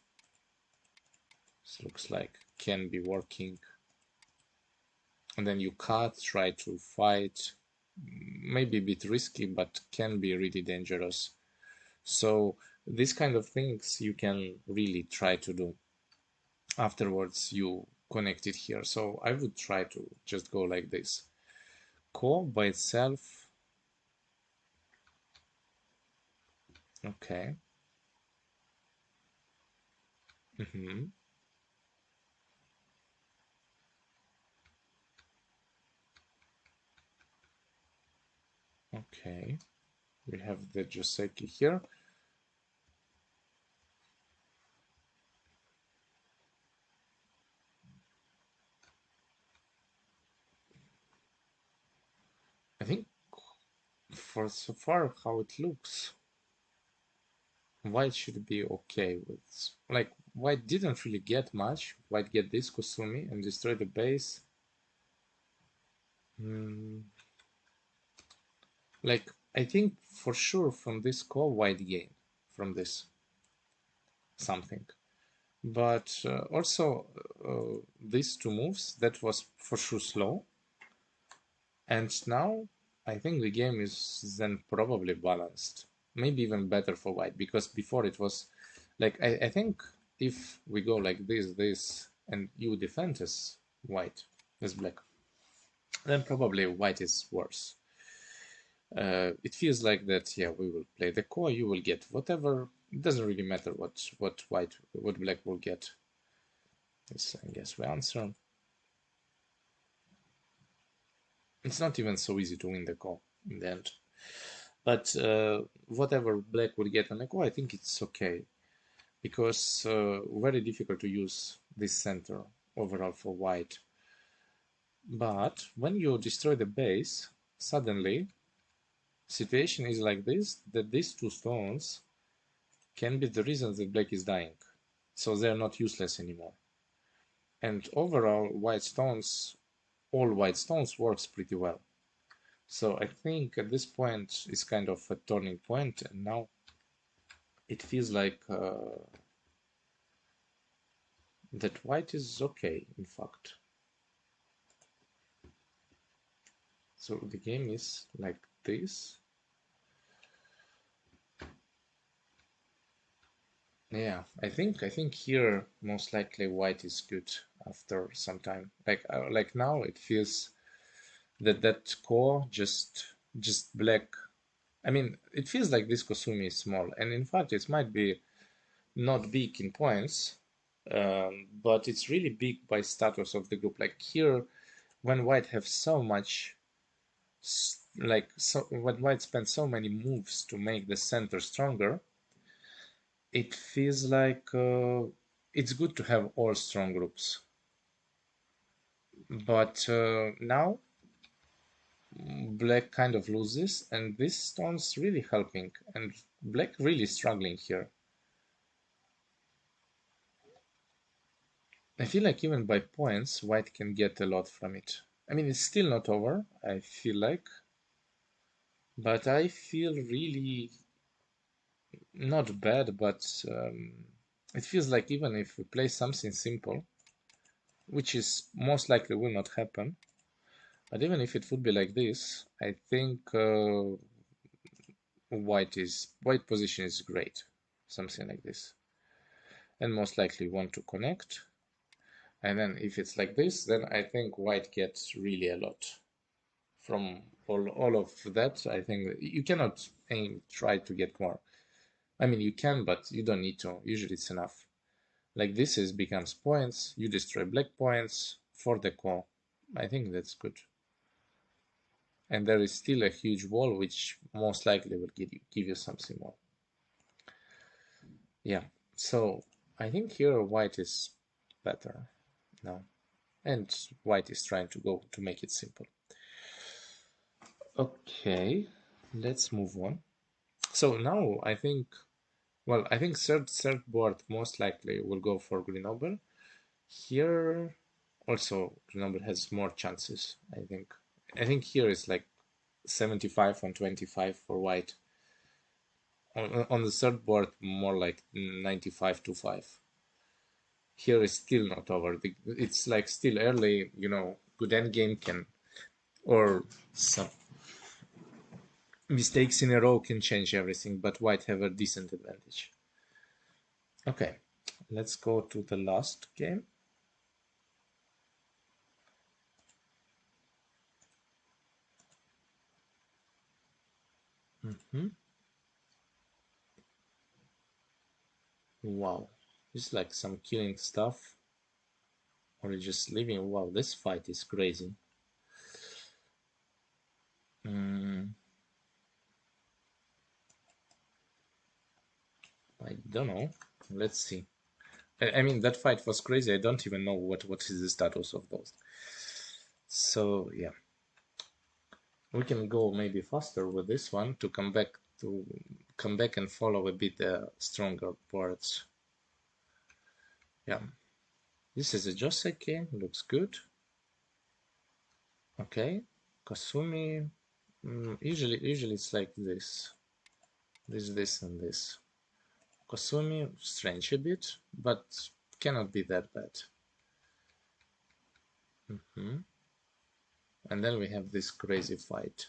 This looks like can be working. And then you cut, try to fight, maybe a bit risky, but can be really dangerous. So these kind of things you can really try to do. Afterwards you connect it here. So I would try to just go like this. Ko by itself. Okay. Okay. We have the Joseki here. I think for so far how it looks, white should be okay with, like white didn't really get much. White get this Kusumi and destroy the base. Like I think for sure from this call white gain from this something. But also these two moves, that was for sure slow. And now I think the game is then probably balanced. Maybe even better for white, because before it was like I think if we go like this, and you defend as white, as black, then probably white is worse. It feels like that, yeah, we will play the core, you will get whatever. It doesn't really matter what black will get. Yes, I guess we answer. It's not even so easy to win the core in the end. But whatever black will get on the core, I think it's okay. Because very difficult to use this center overall for white. But when you destroy the base, suddenly situation is like this, that these two stones can be the reason that black is dying. So they're not useless anymore. And overall, all white stones works pretty well. So I think at this point is kind of a turning point, and now it feels like that white is okay, in fact. So the game is like this. Yeah, I think here most likely white is good after some time. Like now it feels that core just black. I mean, it feels like this Kosumi is small, and in fact it might be not big in points, but it's really big by status of the group. Like here, when white have so much, when white spends so many moves to make the center stronger, it feels like it's good to have all strong groups. But now black kind of loses, and this stone's really helping, and black really struggling here. I feel like even by points, white can get a lot from it. I mean, it's still not over, I feel like, but I feel really not bad, but it feels like even if we play something simple, which is most likely will not happen, but even if it would be like this, I think white position is great, something like this, and most likely want to connect. And then if it's like this, then I think white gets really a lot from all of that. I think you cannot try to get more. I mean, you can, but you don't need to. Usually it's enough. Like this becomes points. You destroy black points for the core. I think that's good. And there is still a huge wall, which most likely will give you something more. Yeah, so I think here white is better now. And white is trying to go to make it simple. Okay, let's move on. So now I think, well, I think third board most likely will go for Grenoble. Here also Grenoble has more chances, I think. I think here is like 75 on 25 for white. On the third board, more like 95 to 5. Here is still not over. It's like still early, you know, good endgame can, or some mistakes in a row can change everything, but white have a decent advantage. Okay, let's go to the last game. Wow, it's like some killing stuff, or just living. Wow, this fight is crazy. I don't know. Let's see. I mean, that fight was crazy. I don't even know what is the status of those. So yeah, we can go maybe faster with this one to come back and follow a bit stronger parts. Yeah, this is a Joseki. Looks good. Okay, Kasumi. Usually it's like this, and this. Kasumi, strange a bit, but cannot be that bad. And then we have this crazy fight.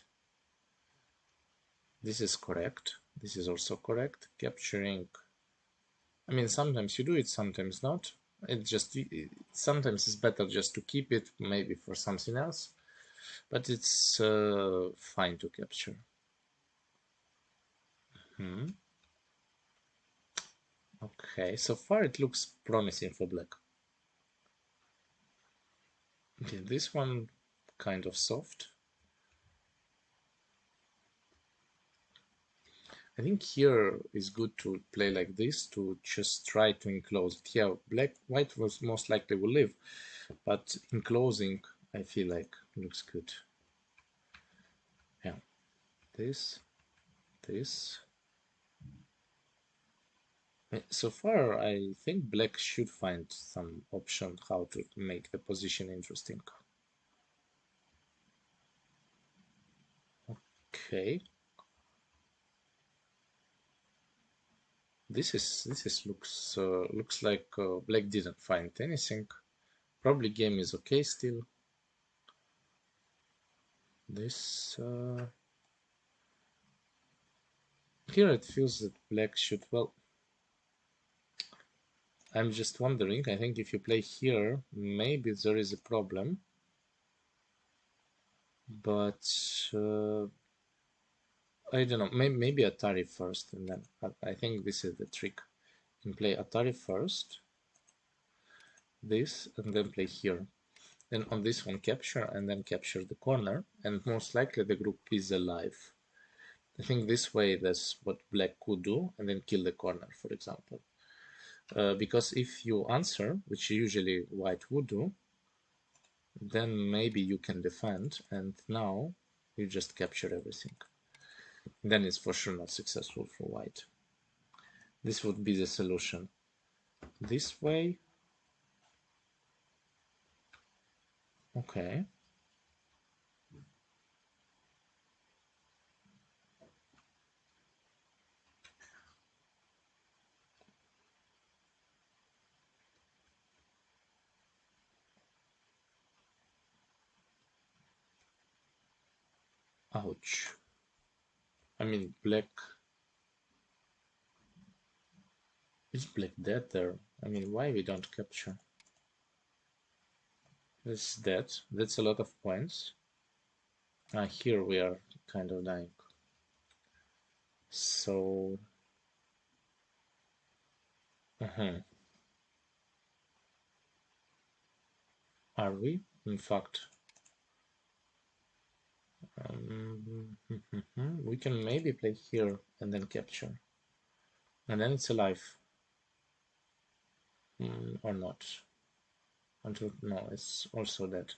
This is correct. This is also correct. Capturing. I mean, sometimes you do it, sometimes not. Sometimes it's better just to keep it, maybe for something else. But it's fine to capture. Okay, so far it looks promising for black. Okay, this one kind of soft. I think here is good to play like this to just try to enclose it. Yeah, white was most likely will live, but enclosing I feel like looks good. Yeah, this. So far, I think black should find some option how to make the position interesting. Okay. This looks like black didn't find anything. Probably game is okay still. This Here it feels that black should, well, I'm just wondering, I think if you play here, maybe there is a problem. But I don't know, maybe Atari first, and then I think this is the trick. You can play Atari first, this, and then play here. Then on this one capture, and then capture the corner, and most likely the group is alive. I think this way that's what black could do, and then kill the corner, for example. Because if you answer, which usually white would do, then maybe you can defend, and now you just capture everything. Then it's for sure not successful for white. This would be the solution. This way. Okay. Ouch. I mean, black. Is black dead there? I mean, why we don't capture? This is dead. That's a lot of points. Here we are kind of dying. So. Are we? In fact. We can maybe play here and then capture. And then it's alive. Or not. Until, no, it's also dead.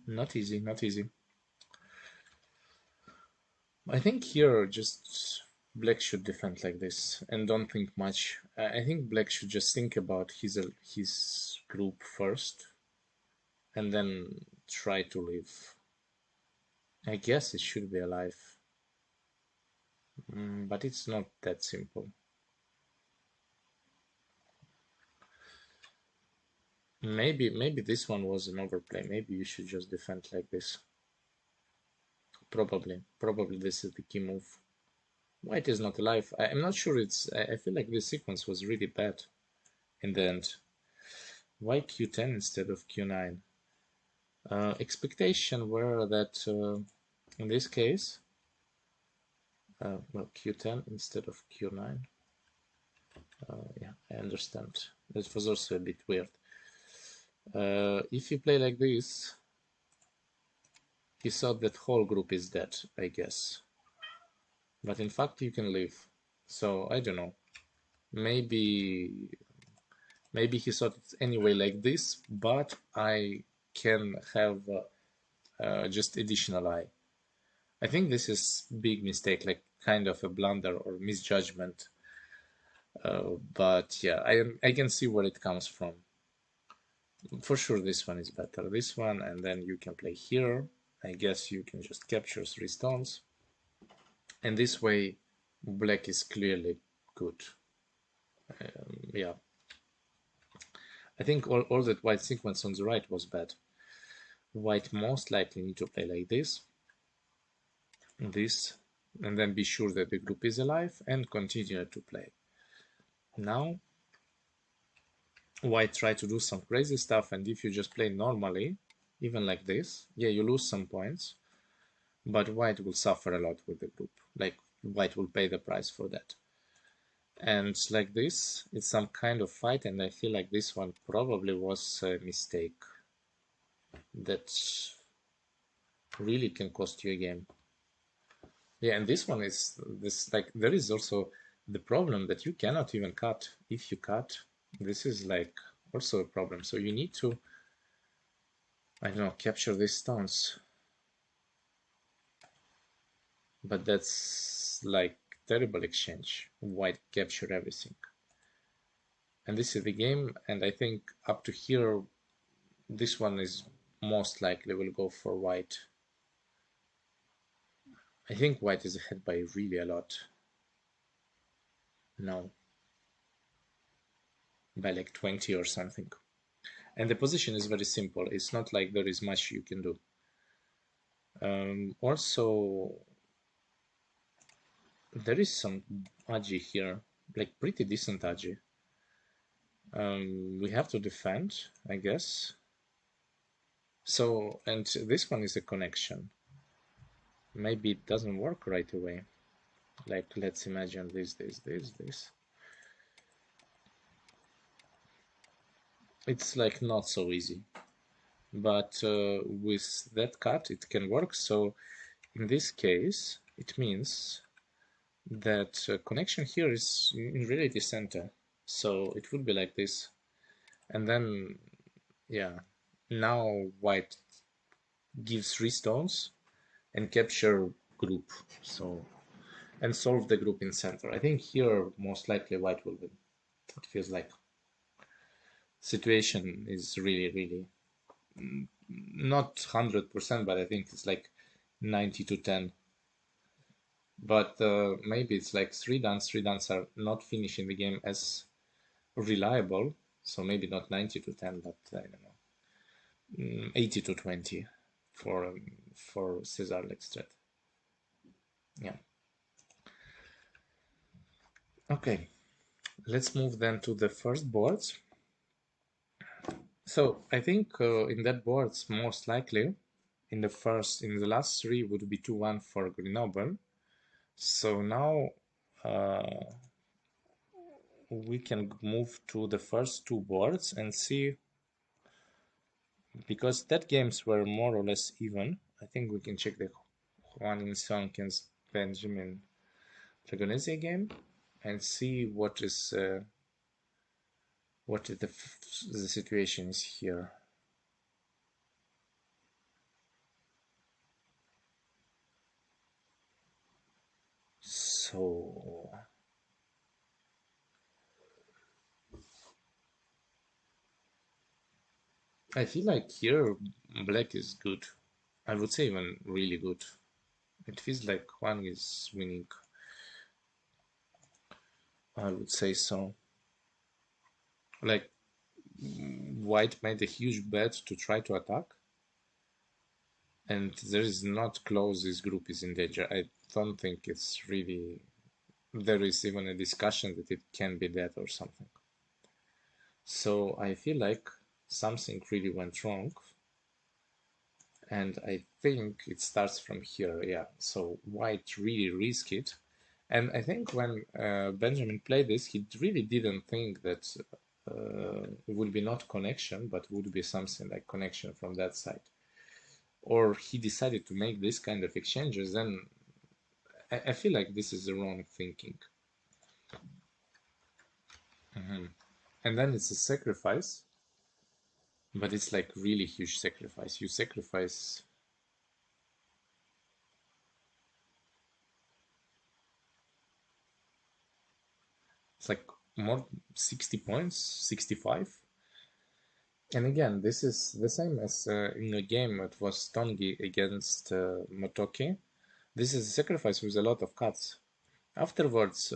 Not easy, not easy. I think here just black should defend like this and don't think much. I think black should just think about his group first and then try to live. I guess it should be alive. But it's not that simple. Maybe this one was an overplay. Maybe you should just defend like this. Probably this is the key move. White is not alive. I'm not sure it's... I feel like this sequence was really bad in the end. Why Q10 instead of Q9? Expectation were that in this case, well, Q10 instead of Q9. Yeah, I understand. That was also a bit weird. If you play like this, he thought that whole group is dead, I guess. But in fact, you can live. So I don't know. Maybe he thought it's anyway like this, but I can have just additional eye. I think this is big mistake, like kind of a blunder or misjudgment. But yeah, I can see where it comes from. For sure, this one is better. This one, and then you can play here. I guess you can just capture 3 stones. And this way, black is clearly good. Yeah. I think all that white sequence on the right was bad. White most likely need to play like this, and then be sure that the group is alive and continue to play. Now, white try to do some crazy stuff, and if you just play normally, even like this, yeah, you lose some points, but white will suffer a lot with the group. Like, white will pay the price for that. And like this, it's some kind of fight, and I feel like this one probably was a mistake that really can cost you a game. Yeah, and this one is this, like, there is also the problem that you cannot even cut. If you cut, this is like also a problem. So you need to, I don't know, capture these stones. But that's like terrible exchange. White capture everything. And this is the game, and I think up to here, this one is most likely will go for white. I think white is ahead by really a lot. No. By like 20 or something. And the position is very simple. It's not like there is much you can do. Also, There is some agi here, like pretty decent agi. We have to defend, I guess. So, and this one is a connection. Maybe it doesn't work right away. Like, let's imagine this. It's like not so easy. But with that cut, it can work. So in this case, it means that connection here is in reality center. So it would be like this. And then, yeah, now white gives 3 stones and capture group. So, and solve the group in center. I think here most likely white will win. It feels like situation is really not 100%, but I think it's like 90 to 10. But maybe it's like 3 duns are not finishing the game as reliable. So maybe not 90 to 10, but I don't know, 80 to 20 for César Lextrait. Yeah. Okay, let's move then to the first boards. So I think in that boards, most likely in the last 3 would be 2-1 for Grenoble. So now we can move to the first 2 boards and see, because that games were more or less even. I think we can check the Hwang In-Seong against Benjamin Dréan-Guenaïzia game and see what the situation is here. So I feel like here black is good. I would say even really good. It feels like Hwang is winning. I would say so. Like white made a huge bet to try to attack, and there is not close. This group is in danger. I don't think it's really. There is even a discussion that it can be that or something. So I feel like something really went wrong, and I think it starts from here. Yeah. So white really risked it, and I think when Benjamin played this, he really didn't think that it would be not connection, but would be something like connection from that side. Or he decided to make this kind of exchanges, then I feel like this is the wrong thinking. And then it's a sacrifice, but it's like really huge sacrifice. You sacrifice. It's like more 60 points, 65. And again, this is the same as in a game it was Tanguy against Motoki. This is a sacrifice with a lot of cuts. Afterwards,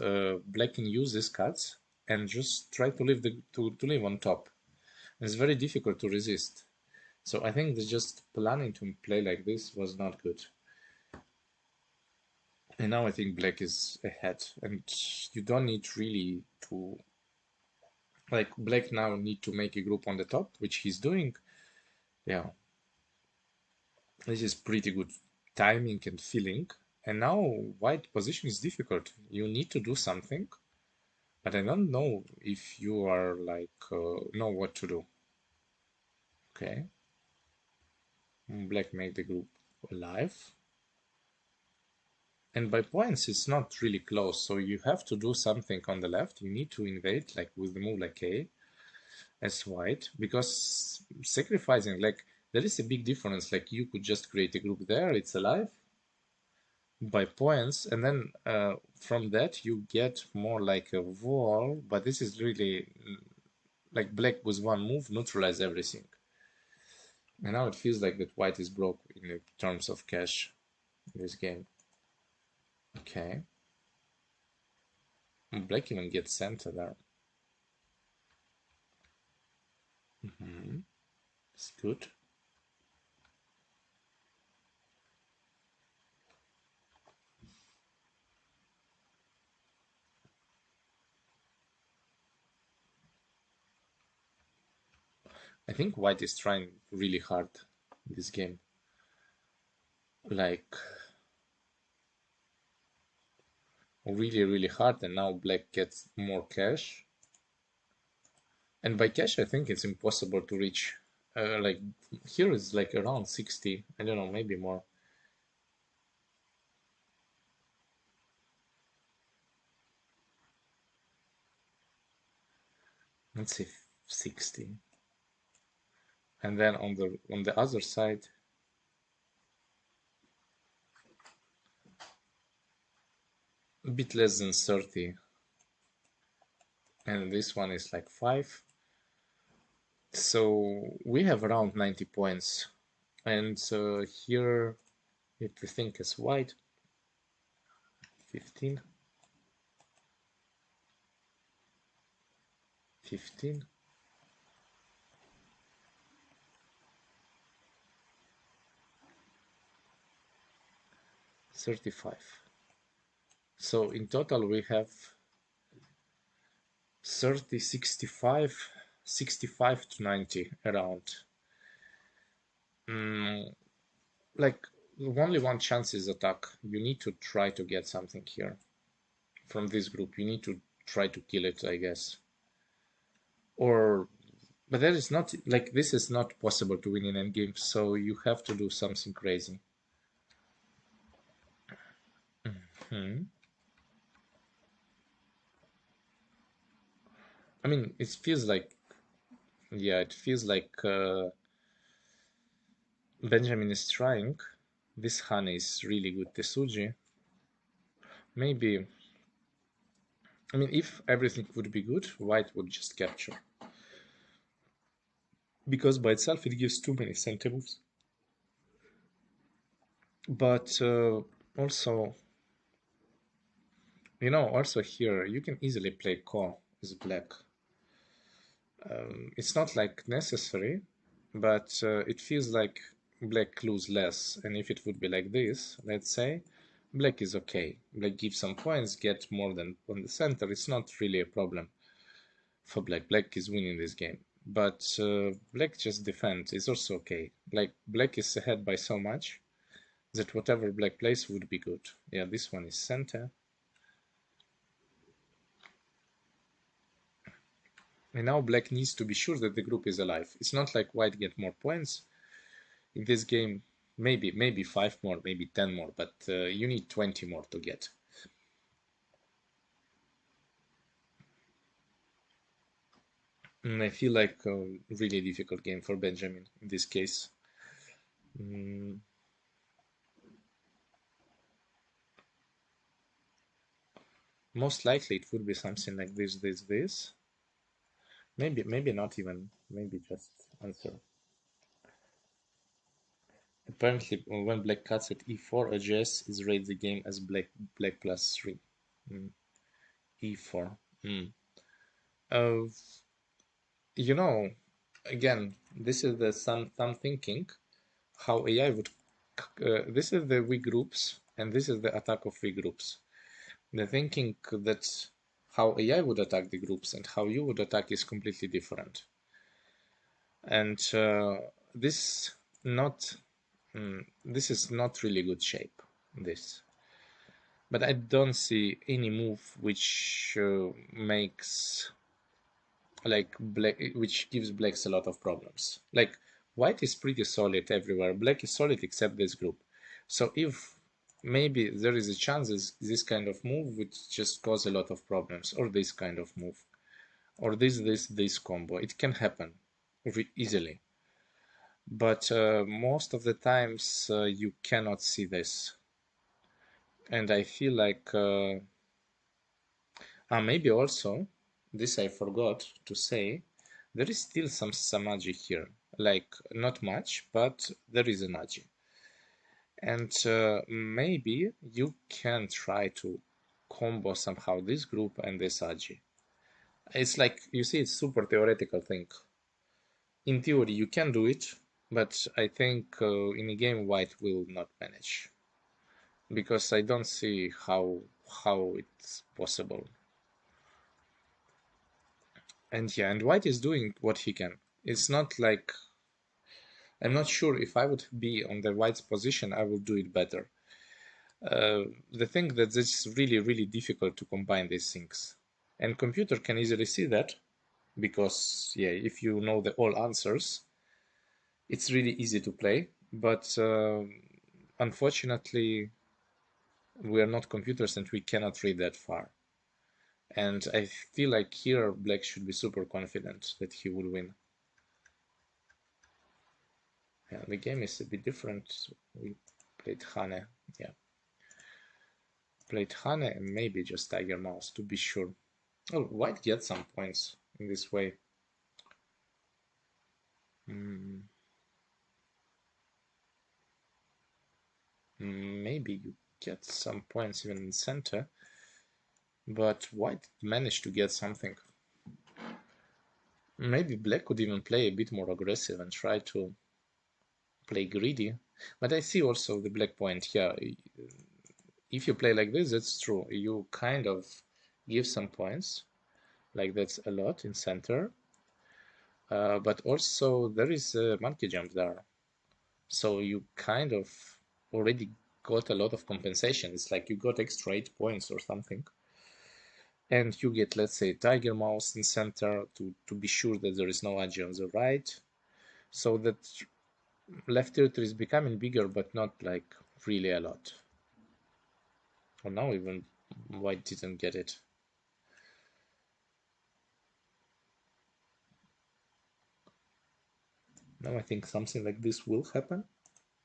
black can use these cuts and just try to live to live on top. It's very difficult to resist. So I think that just planning to play like this was not good. And now I think black is ahead, and you don't need really to, like, black now need to make a group on the top, which he's doing. Yeah, this is pretty good timing and feeling. And now white position is difficult. You need to do something, but I don't know if you are like know what to do. Okay, black make the group alive. And by points, it's not really close, so you have to do something on the left. You need to invade, like with the move like A, as white, because sacrificing, like, there is a big difference. Like, you could just create a group there, it's alive, by points, and then from that you get more like a wall, but this is really, like, black with one move, neutralize everything. And now it feels like that white is broke in terms of cash in this game. Okay. Black even gets center there. It's good. I think white is trying really hard in this game. Like, really, really hard, and now black gets more cash. And by cash, I think it's impossible to reach. Like, here is like around 60, I don't know, maybe more. Let's say 60. And then on the other side, a bit less than 30. And this one is like 5. So we have around 90 points. And here, if we think as white, 15, 15, 35. So in total we have 30, 65, 65 to 90 around. Like only one chance is attack. You need to try to get something here from this group. You need to try to kill it, I guess. But that is not, like, this is not possible to win in endgame, so you have to do something crazy. I mean, it feels like, yeah, it feels like Benjamin is trying. This Han is really good Tesuji. Maybe, I mean, if everything would be good, white would just capture. Because by itself it gives too many center moves. But also, you know, also here, you can easily play Ko as black. It's not like necessary, but it feels like black lose less. And if it would be like this, let's say, black is okay. Black gives some points, get more than on the center. It's not really a problem for black. Black is winning this game. But black just defends. It's also okay. Like, black is ahead by so much that whatever black plays would be good. Yeah, this one is center. And now black needs to be sure that the group is alive. It's not like white get more points. In this game, maybe 5 more, maybe 10 more, but you need 20 more to get. And I feel like a really difficult game for Benjamin in this case. Most likely it would be something like this. Maybe not even, maybe just answer. Apparently, when black cuts at e4, AGS is rated the game as black +3. E4. You know, again, this is the some thinking how AI would. This is the V groups, and this is the attack of V groups. The thinking that how AI would attack the groups and how you would attack is completely different. And this is not really good shape. But I don't see any move which makes like black, which gives blacks a lot of problems. Like, white is pretty solid everywhere. Black is solid except this group. So if maybe there is a chance this kind of move would just cause a lot of problems, or this kind of move, or this combo. It can happen easily. But most of the times you cannot see this. And I feel like maybe also, this I forgot to say, there is still some agi here. Like, not much, but there is an agi. And maybe you can try to combo somehow this group and this agi. It's like, you see, it's super theoretical thing. In theory, you can do it, but I think in a game, white will not manage. Because I don't see how it's possible. And yeah, and white is doing what he can. It's not like, I'm not sure if I would be on the white's position, I will do it better. The thing that it's really, really difficult to combine these things. And computer can easily see that, because, yeah, if you know the all answers, it's really easy to play. But unfortunately, we are not computers and we cannot read that far. And I feel like here black should be super confident that he will win. Yeah, the game is a bit different. We played Hane, yeah. Played Hane and maybe just Tiger Mouse to be sure. Oh, white gets some points in this way. Maybe you get some points even in center, but white managed to get something. Maybe black could even play a bit more aggressive and try to play greedy. But I see also the black point here. If you play like this, that's true. You kind of give some points, like that's a lot in center. But also there is a monkey jump there. So you kind of already got a lot of compensation. It's like you got extra 8 points or something. And you get, let's say, tiger mouse in center to be sure that there is no agi on the right. So that left territory is becoming bigger, but not like really a lot. Or now even white didn't get it. Now I think something like this will happen,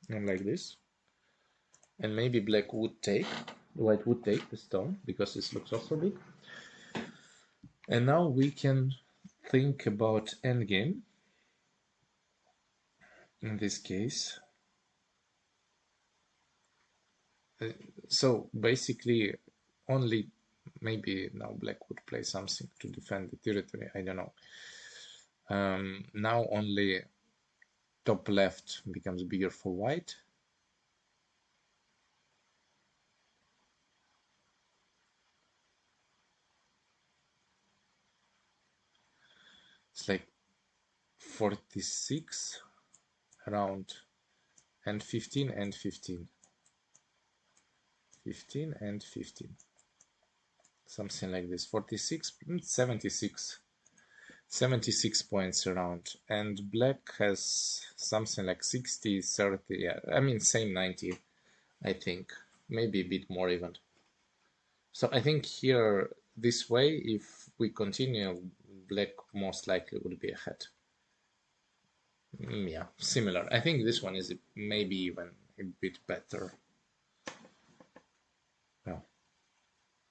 and like this. And maybe black would take, white would take the stone, because this looks also big. And now we can think about endgame. In this case. So basically, only maybe now black would play something to defend the territory. I don't know. Now only top left becomes bigger for white. It's like 46 around, and 15 and 15. 15 and 15. Something like this. 46, 76. 76 points around, and black has something like 60, 30, yeah, I mean same 90, I think, maybe a bit more even. So I think here, this way, if we continue, black most likely would be ahead. Yeah, similar. I think this one is maybe even a bit better. Well,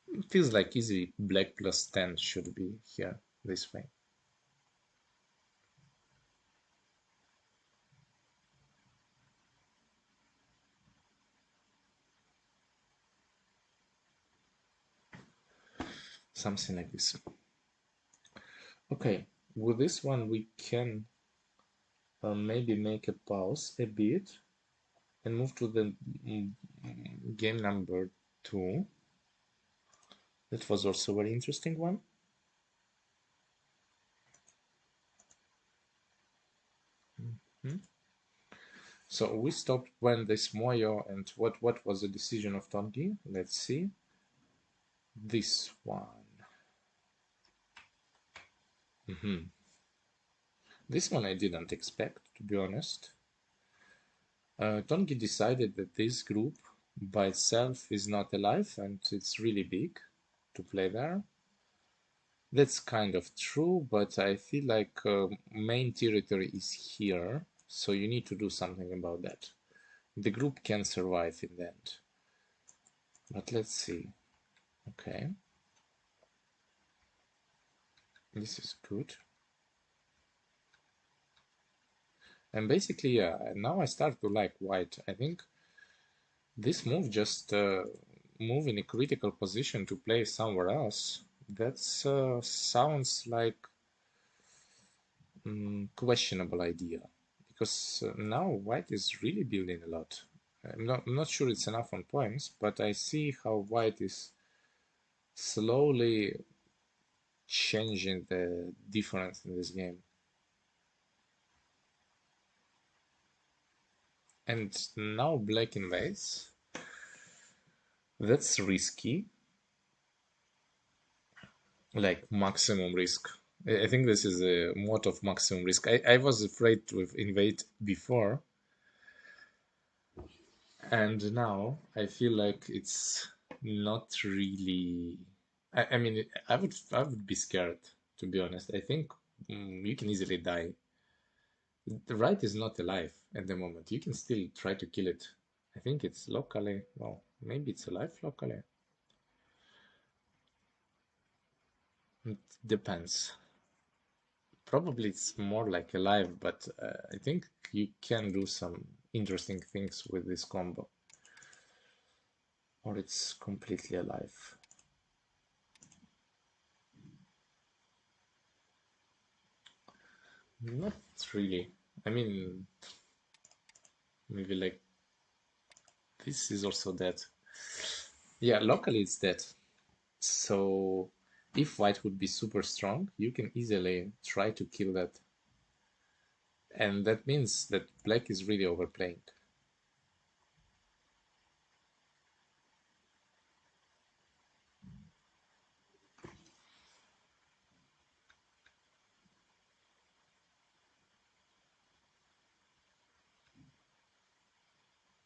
it feels like easy black plus 10 should be here, this way. Something like this. Okay, with this one we can maybe make a pause a bit and move to the game number 2. That was also a very interesting one. So we stopped when this Moyo, and what was the decision of Tanguy? Let's see. This one. This one I didn't expect, to be honest. Tanguy decided that this group by itself is not alive and it's really big to play there. That's kind of true, but I feel like main territory is here, so you need to do something about that. The group can survive in the end. But let's see. Okay. This is good. And basically, yeah, now I start to like white. I think this move just move in a critical position to play somewhere else. That sounds like questionable idea, because now white is really building a lot. I'm not sure it's enough on points, but I see how white is slowly changing the difference in this game. And now black invades. That's risky. Like maximum risk. I think this is a mode of maximum risk. I was afraid to invade before. And now I feel like it's not really. I mean, I would be scared, to be honest. I think you can easily die. The right is not alive at the moment. You can still try to kill it. I think it's locally. Well, maybe it's alive locally. It depends. Probably it's more like alive, but I think you can do some interesting things with this combo. Or it's completely alive. Not really. I mean, maybe like this is also dead. Yeah, locally it's dead. So if white would be super strong, you can easily try to kill that. And that means that black is really overplaying.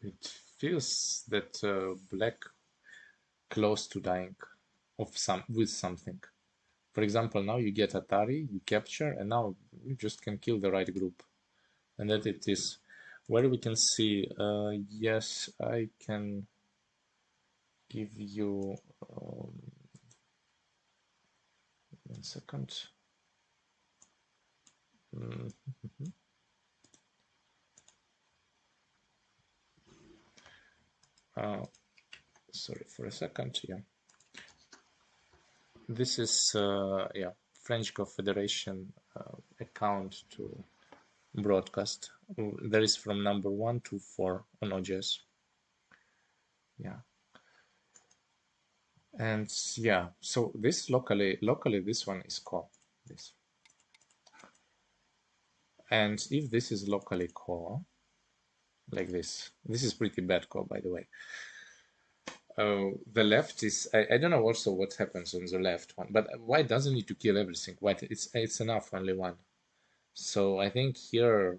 It feels that black close to dying with something. For example, now you get Atari, you capture, and now you just can kill the right group. And that it is where we can see, yes, I can give you 1 second. Sorry for a second, yeah. This is, yeah, French Confederation account to broadcast. There is from number 1 to 4 on OGS. Yeah. And yeah, so this locally this one is core. This. And if this is locally core, like this is pretty bad core, by the way. The left is, I don't know also what happens on the left one, but white doesn't need to kill everything. White, it's enough, only one. So I think here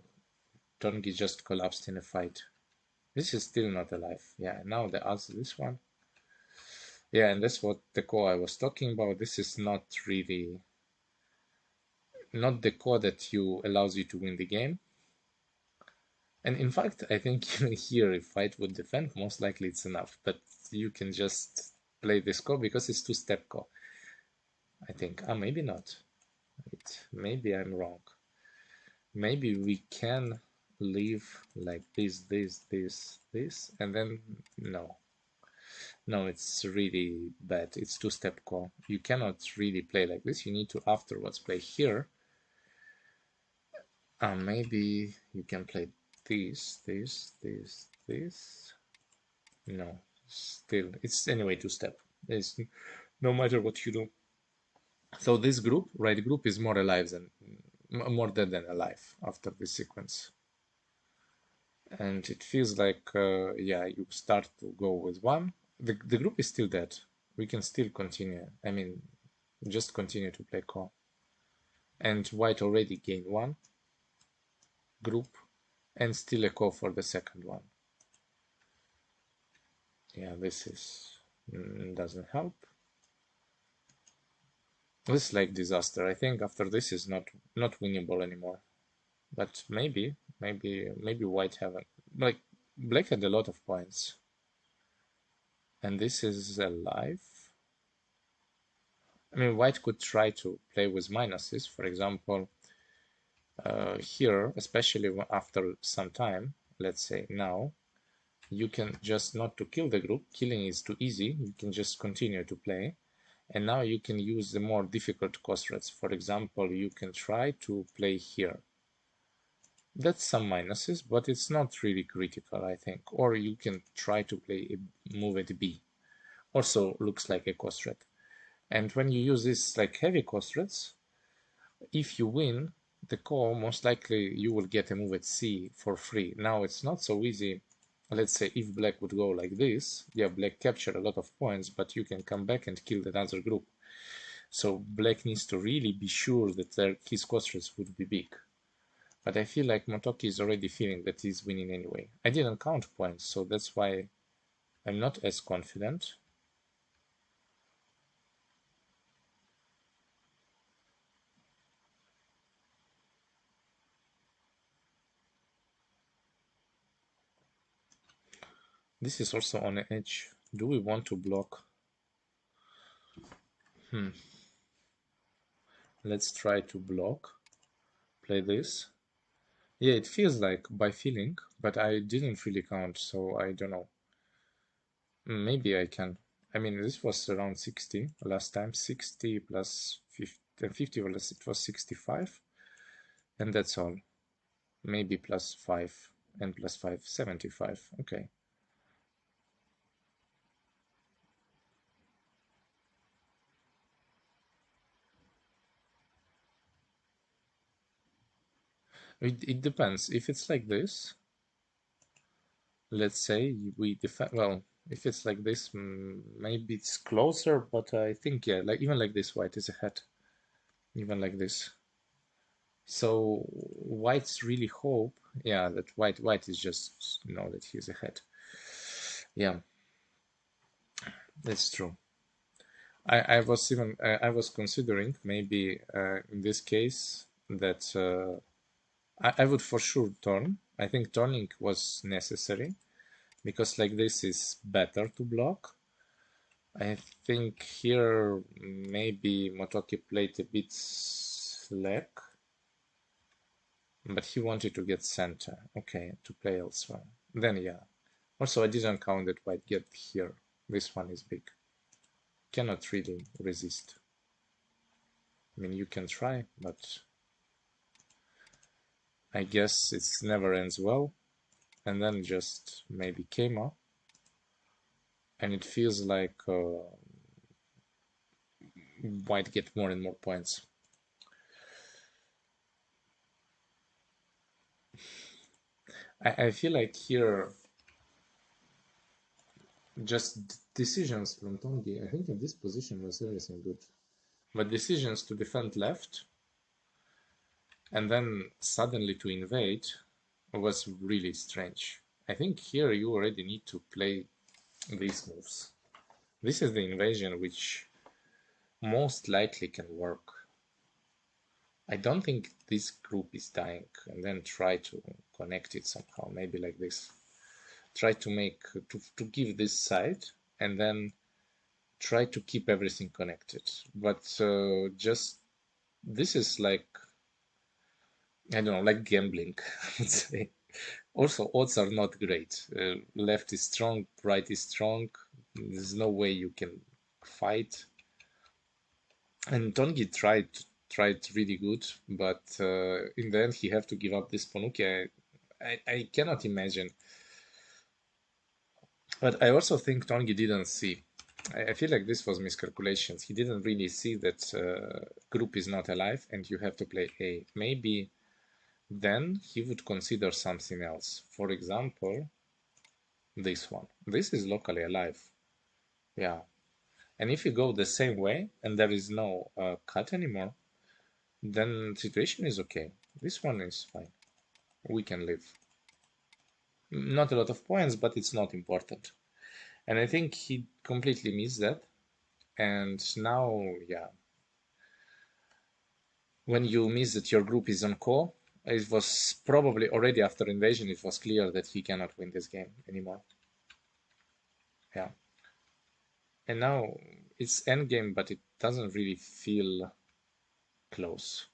Tanguy just collapsed in a fight. This is still not alive. Yeah, now the answer this one. Yeah, and that's what the core I was talking about. This is not really not the core that allows you to win the game. And in fact, I think here if white would defend, most likely it's enough. But you can just play this core because it's two-step core. I think. Maybe not. Wait, maybe I'm wrong. Maybe we can leave like this, and then no. No, it's really bad. It's two-step core. You cannot really play like this. You need to afterwards play here. Maybe you can play this. No, still, it's anyway two-step. It's no matter what you do. So this group, right group, is more alive than more dead than alive after this sequence. And it feels like, yeah, you start to go with one. The group is still dead. We can still continue. I mean, just continue to play core. And white already gained one group and still a core for the second one. Yeah, this is doesn't help. This is like disaster. I think after this is not winnable anymore. But maybe white haven't. Like black had a lot of points. And this is alive. I mean, white could try to play with minuses. For example, here, especially after some time, let's say now, you can just not to kill the group. Killing is too easy. You can just continue to play. And now you can use the more difficult cost threats. For example, you can try to play here. That's some minuses, but it's not really critical, I think. Or you can try to play a move at B. Also looks like a cost threat. And when you use this like heavy cost threats, if you win, the core, most likely you will get a move at c for free. Now it's not so easy. Let's say if black would go like this, yeah, black captured a lot of points, but you can come back and kill the other group. So black needs to really be sure that his cost would be big. But I feel like Motoki is already feeling that he's winning anyway. I didn't count points, so that's why I'm not as confident. This is also on the edge. Do we want to block? Let's try to block. Play this. Yeah, it feels like by feeling, but I didn't really count, so I don't know. Maybe I can. I mean, this was around 60 last time. 60 plus 50, 50 it was 65. And that's all. Maybe plus 5 and plus 5, 75. Okay. It depends. If it's like this, let's say we defend. Well, if it's like this, maybe it's closer, but I think, yeah, like even like this, white is ahead. Even like this. So white's really hope, yeah, that white is just know that he's ahead. Yeah, that's true. I was even I was considering maybe in this case that I would for sure turn. I think turning was necessary because like this is better to block. I think here maybe Motoki played a bit slack, but he wanted to get center. Okay, to play elsewhere. Then yeah. Also, I didn't count that white get here. This one is big. Cannot really resist. I mean, you can try, but I guess it never ends well. And then just maybe Kema. And it feels like white get more and more points. I feel like here just decisions from Tanguy. I think in this position was everything good. But decisions to defend left and then suddenly to invade was really strange. I think here you already need to play these moves. This is the invasion which most likely can work. I don't think this group is dying, and then try to connect it somehow, maybe like this. Try to make, to give this side, and then try to keep everything connected. But just, this is like, I don't know, like gambling, I would say. Also, odds are not great. Left is strong, right is strong. There's no way you can fight. And Tanguy tried really good, but in the end he have to give up this Panuki. I cannot imagine. But I also think Tanguy didn't see. I feel like this was miscalculations. He didn't really see that group is not alive and you have to play A. Maybe then he would consider something else. For example, this one. This is locally alive. Yeah. And if you go the same way and there is no cut anymore, then situation is okay. This one is fine. We can live. Not a lot of points, but it's not important. And I think he completely missed that. And now, yeah, when you miss that your group is on core, it was probably already after invasion, it was clear that he cannot win this game anymore. Yeah. And now it's endgame, but it doesn't really feel close.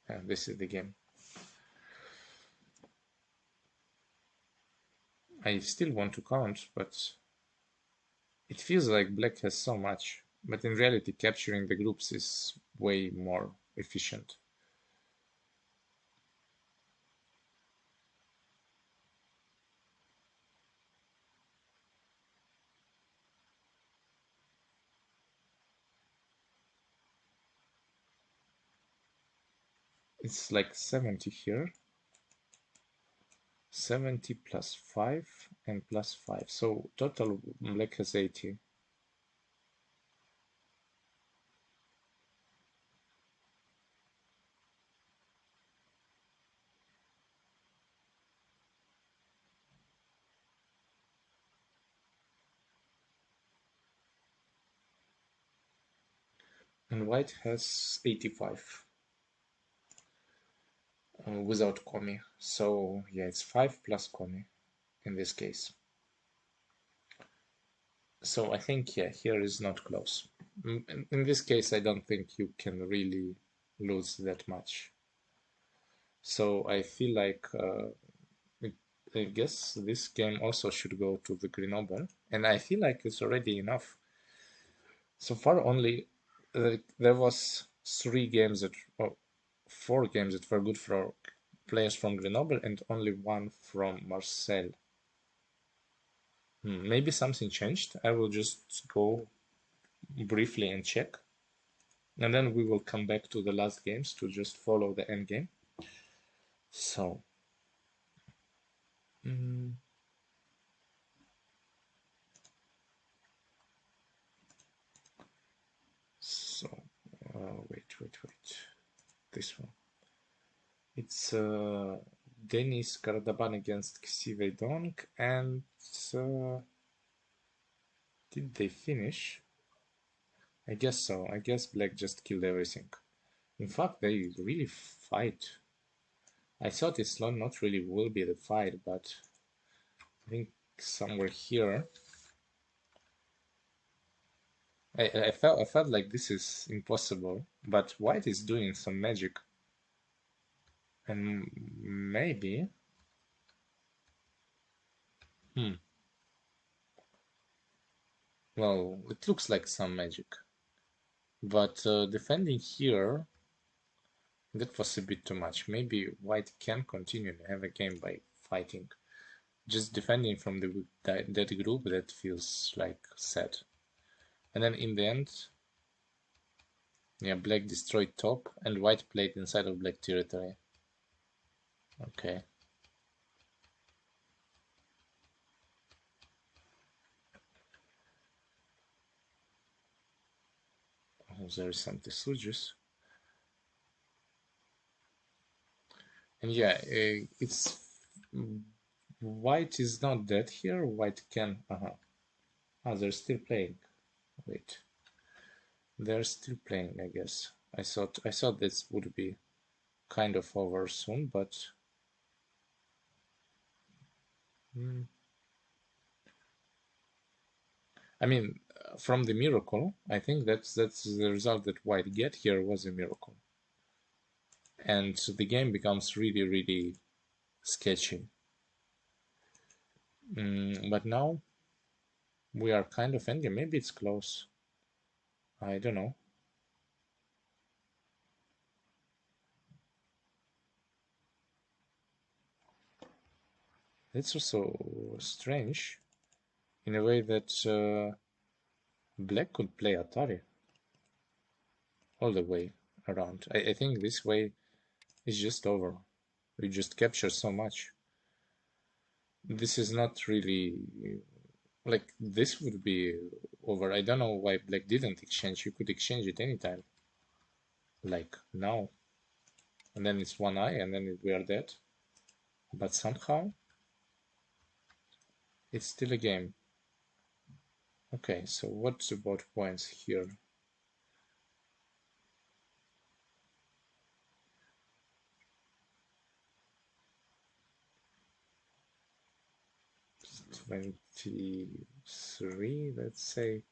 And this is the game. I still want to count, but it feels like black has so much. But in reality, capturing the groups is way more efficient. It's like 70 here. 70 plus 5 and plus 5. So total black has 80. And white has 85 without komi. So yeah, it's 5 plus komi in this case. So I think, yeah, here is not close. In this case, I don't think you can really lose that much. So I feel like I guess this game also should go to the Grenoble, and I feel like it's already enough. So far, only there was 3 games that, or 4 games that were good for players from Grenoble, and only 1 from Marseille. Maybe something changed. I will just go briefly and check, and then we will come back to the last games to just follow the end game. So. So, wait. This one. It's Denis Karadaban against Wei-Dong, and did they finish? I guess so. I guess black just killed everything. In fact, they really fight. I thought it's not really will be the fight, but I think somewhere here. I felt like this is impossible, but white is doing some magic. And maybe. Well, it looks like some magic. But defending here, that was a bit too much. Maybe white can continue to have a game by fighting. Just defending from that group, that feels like sad. And then in the end, yeah, black destroyed top and white played inside of black territory. Okay. Oh, there is some Tesujus. And yeah, it's white is not dead here. White can. Ah, they're still playing. Wait, they're still playing. I guess. I thought this would be kind of over soon, but. I mean, from the miracle, I think that's the result that white get here was a miracle, and the game becomes really sketchy. But now we are kind of ending. Maybe it's close. I don't know. It's also strange in a way that black could play Atari all the way around. I think this way is just over. We just capture so much. This is not really like this would be over. I don't know why black didn't exchange. You could exchange it anytime. Like now. And then it's one eye and then we are dead. But somehow it's still a game. Okay, so what's about points here? It's 23, let's say.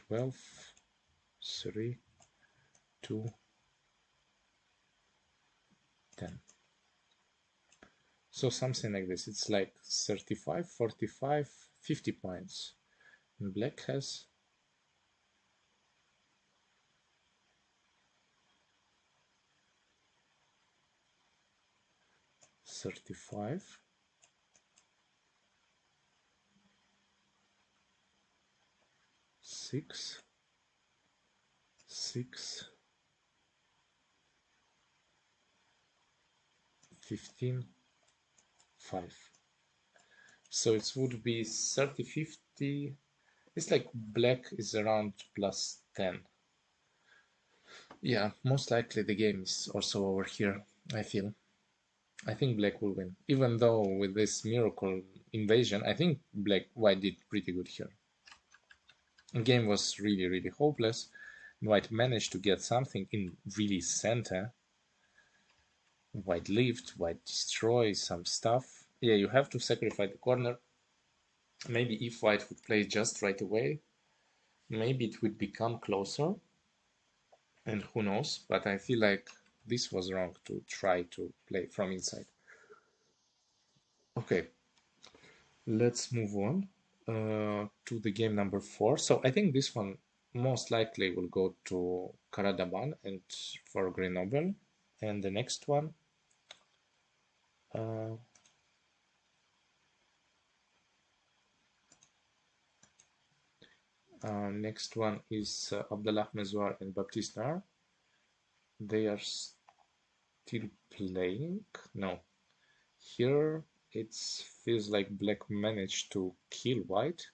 12, 3, 2, 10. So something like this. It's like 35, 45, 50 points. And black has 35, 6, 6, 15, 5. So it would be 30, 50. It's like black is around plus 10. Yeah, most likely the game is also over here, I feel. I think black will win. Even though with this miracle invasion, I think white did pretty good here. The game was really, really hopeless. White managed to get something in really center. White lived, white destroyed some stuff. Yeah, you have to sacrifice the corner. Maybe if white would play just right away, maybe it would become closer. And who knows, but I feel like this was wrong to try to play from inside. Okay, let's move on to the game number 4. So I think this one most likely will go to Karadaban and for Grenoble. And the next one, is Abdallah, Mezouar, and Baptiste. They are still playing. No, here it feels like black managed to kill white.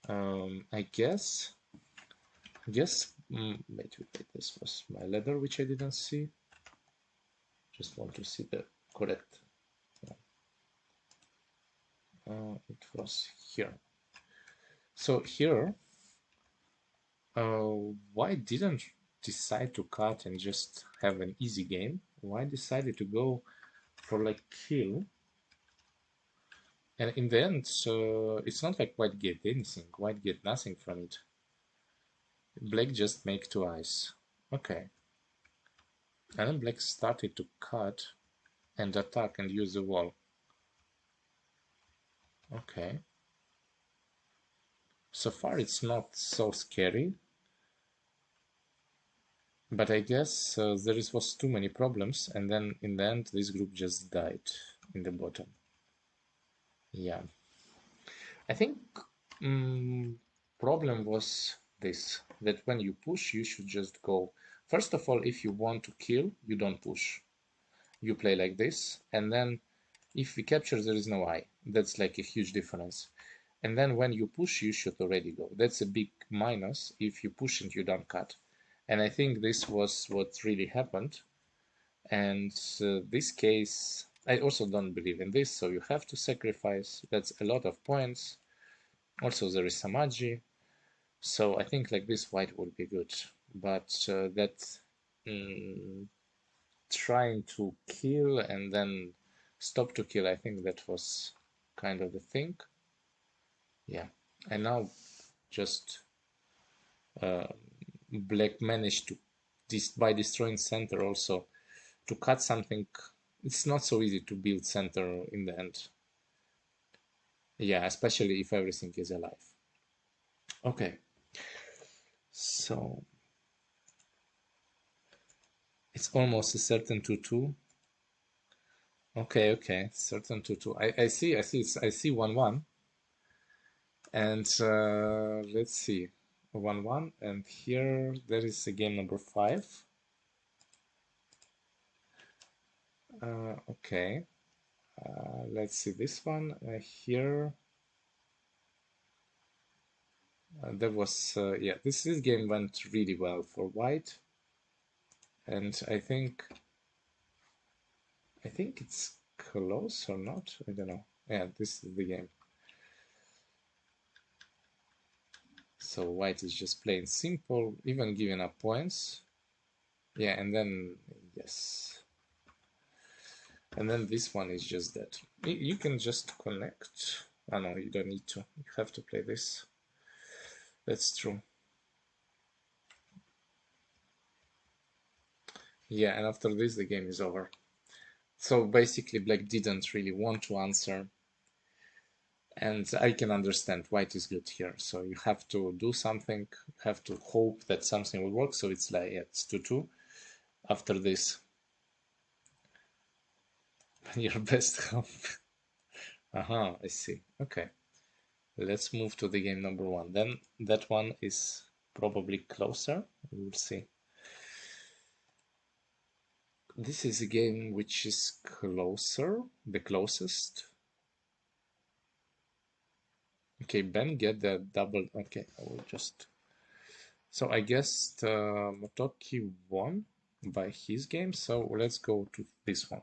I guess. Wait, this was my letter, which I didn't see. Just want to see the correct. It was here. So here, why didn't decide to cut and just have an easy game? Why decided to go for like kill? And in the end, it's not like white get anything. White get nothing from it. Black just make 2 eyes. Okay. And then black started to cut and attack and use the wall. Okay. So far it's not so scary. But I guess there was too many problems, and then in the end this group just died in the bottom. Yeah. I think problem was this, that when you push, you should just go. First of all, if you want to kill, you don't push. You play like this, and then if we capture, there is no eye. That's like a huge difference. And then when you push, you should already go. That's a big minus if you push and you don't cut. And I think this was what really happened. And this case, I also don't believe in this, so you have to sacrifice. That's a lot of points. Also, there is Samaji. So I think like this white would be good. But trying to kill and then stop to kill, I think that was kind of the thing. Yeah, and now just black managed to, by destroying center also, to cut something. It's not so easy to build center in the end. Yeah, especially if everything is alive. Okay, so it's almost a certain 2-2. Okay, certain 2-2. I see 1-1. And let's see, 1-1, and here there is a game number 5. Okay, let's see this one. Here there was, yeah, this game went really well for white, and I think it's close or not, I don't know. Yeah, this is the game. So white is just playing simple, even giving up points. Yeah, and then, yes. And then this one is just that. You can just connect. Oh no, you don't need to. You have to play this. That's true. Yeah, and after this, the game is over. So basically, black didn't really want to answer. And I can understand white is good here. So you have to do something, have to hope that something will work. So it's like, yeah, it's 2-2. After this, your best half. I see. Okay. Let's move to the game number 1. Then that one is probably closer. we'll see. This is a game which is closer, the closest. Okay, Ben get the double. Okay, I will just. So I guess Motoki won by his game. So let's go to this one.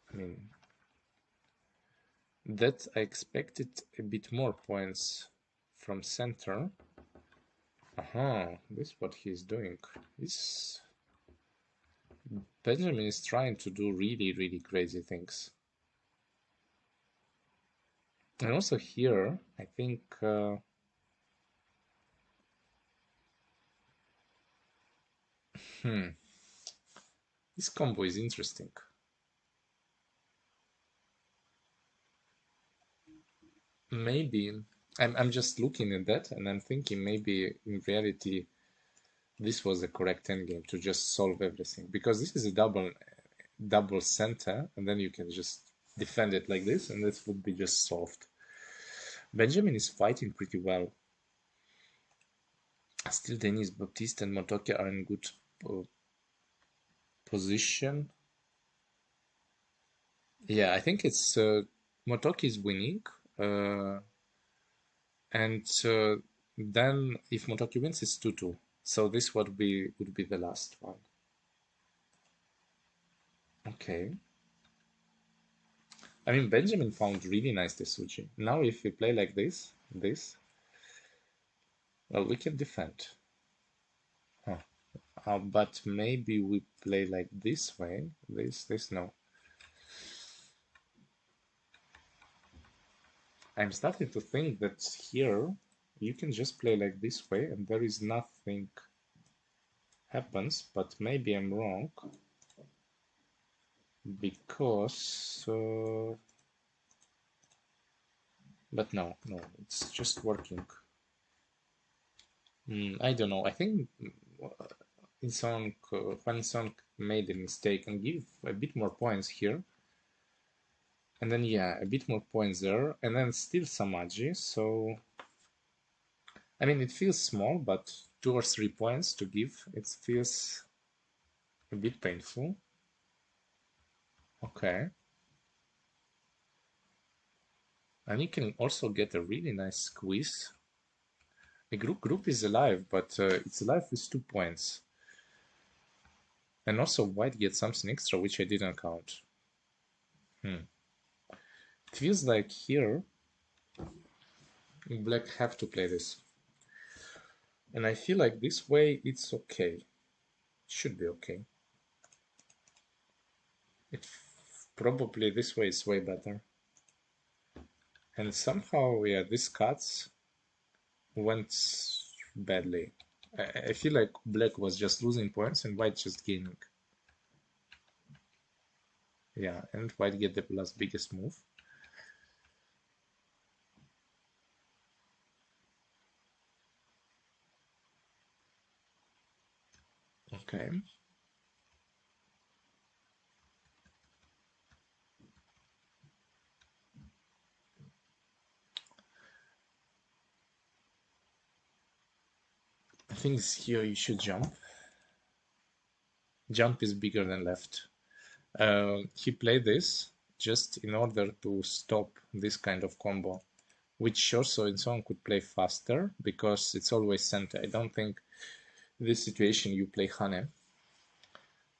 I mean, that I expected a bit more points from center. This is what he's doing. Benjamin is trying to do really, really crazy things. And also here, I think this combo is interesting. Maybe I'm just looking at that and I'm thinking maybe in reality this was the correct endgame to just solve everything, because this is a double center and then you can just defend it like this and this would be just solved. Benjamin is fighting pretty well. Still Denis, Baptiste and Motoki are in good position. Yeah, I think it's Motoki is winning, and then if Motoki wins, it's 2-2. So this would be the last one. Okay. I mean, Benjamin found really nice Tesuji. Now if we play like this, well, we can defend. But maybe we play like this way. This, no. I'm starting to think that here you can just play like this way and there is nothing happens, but maybe I'm wrong because but no, it's just working. I don't know. I think In-Seong, In-Seong made a mistake and give a bit more points here. And then, yeah, a bit more points there. And then still Samaji. So, I mean, it feels small, but 2 or 3 points to give, it feels a bit painful. Okay. And you can also get a really nice squeeze. The group is alive, but it's alive with 2 points. And also white gets something extra, which I didn't count. It feels like here black have to play this. And I feel like this way it's okay. It should be okay. Probably this way is way better. And somehow, yeah, these cuts went badly. I feel like black was just losing points and white just gaining. Yeah, and white get the last biggest move. Okay. I think here you should jump. Jump is bigger than left. He played this just in order to stop this kind of combo, which also In-Seong could play faster because it's always center. I don't think this situation you play Hane.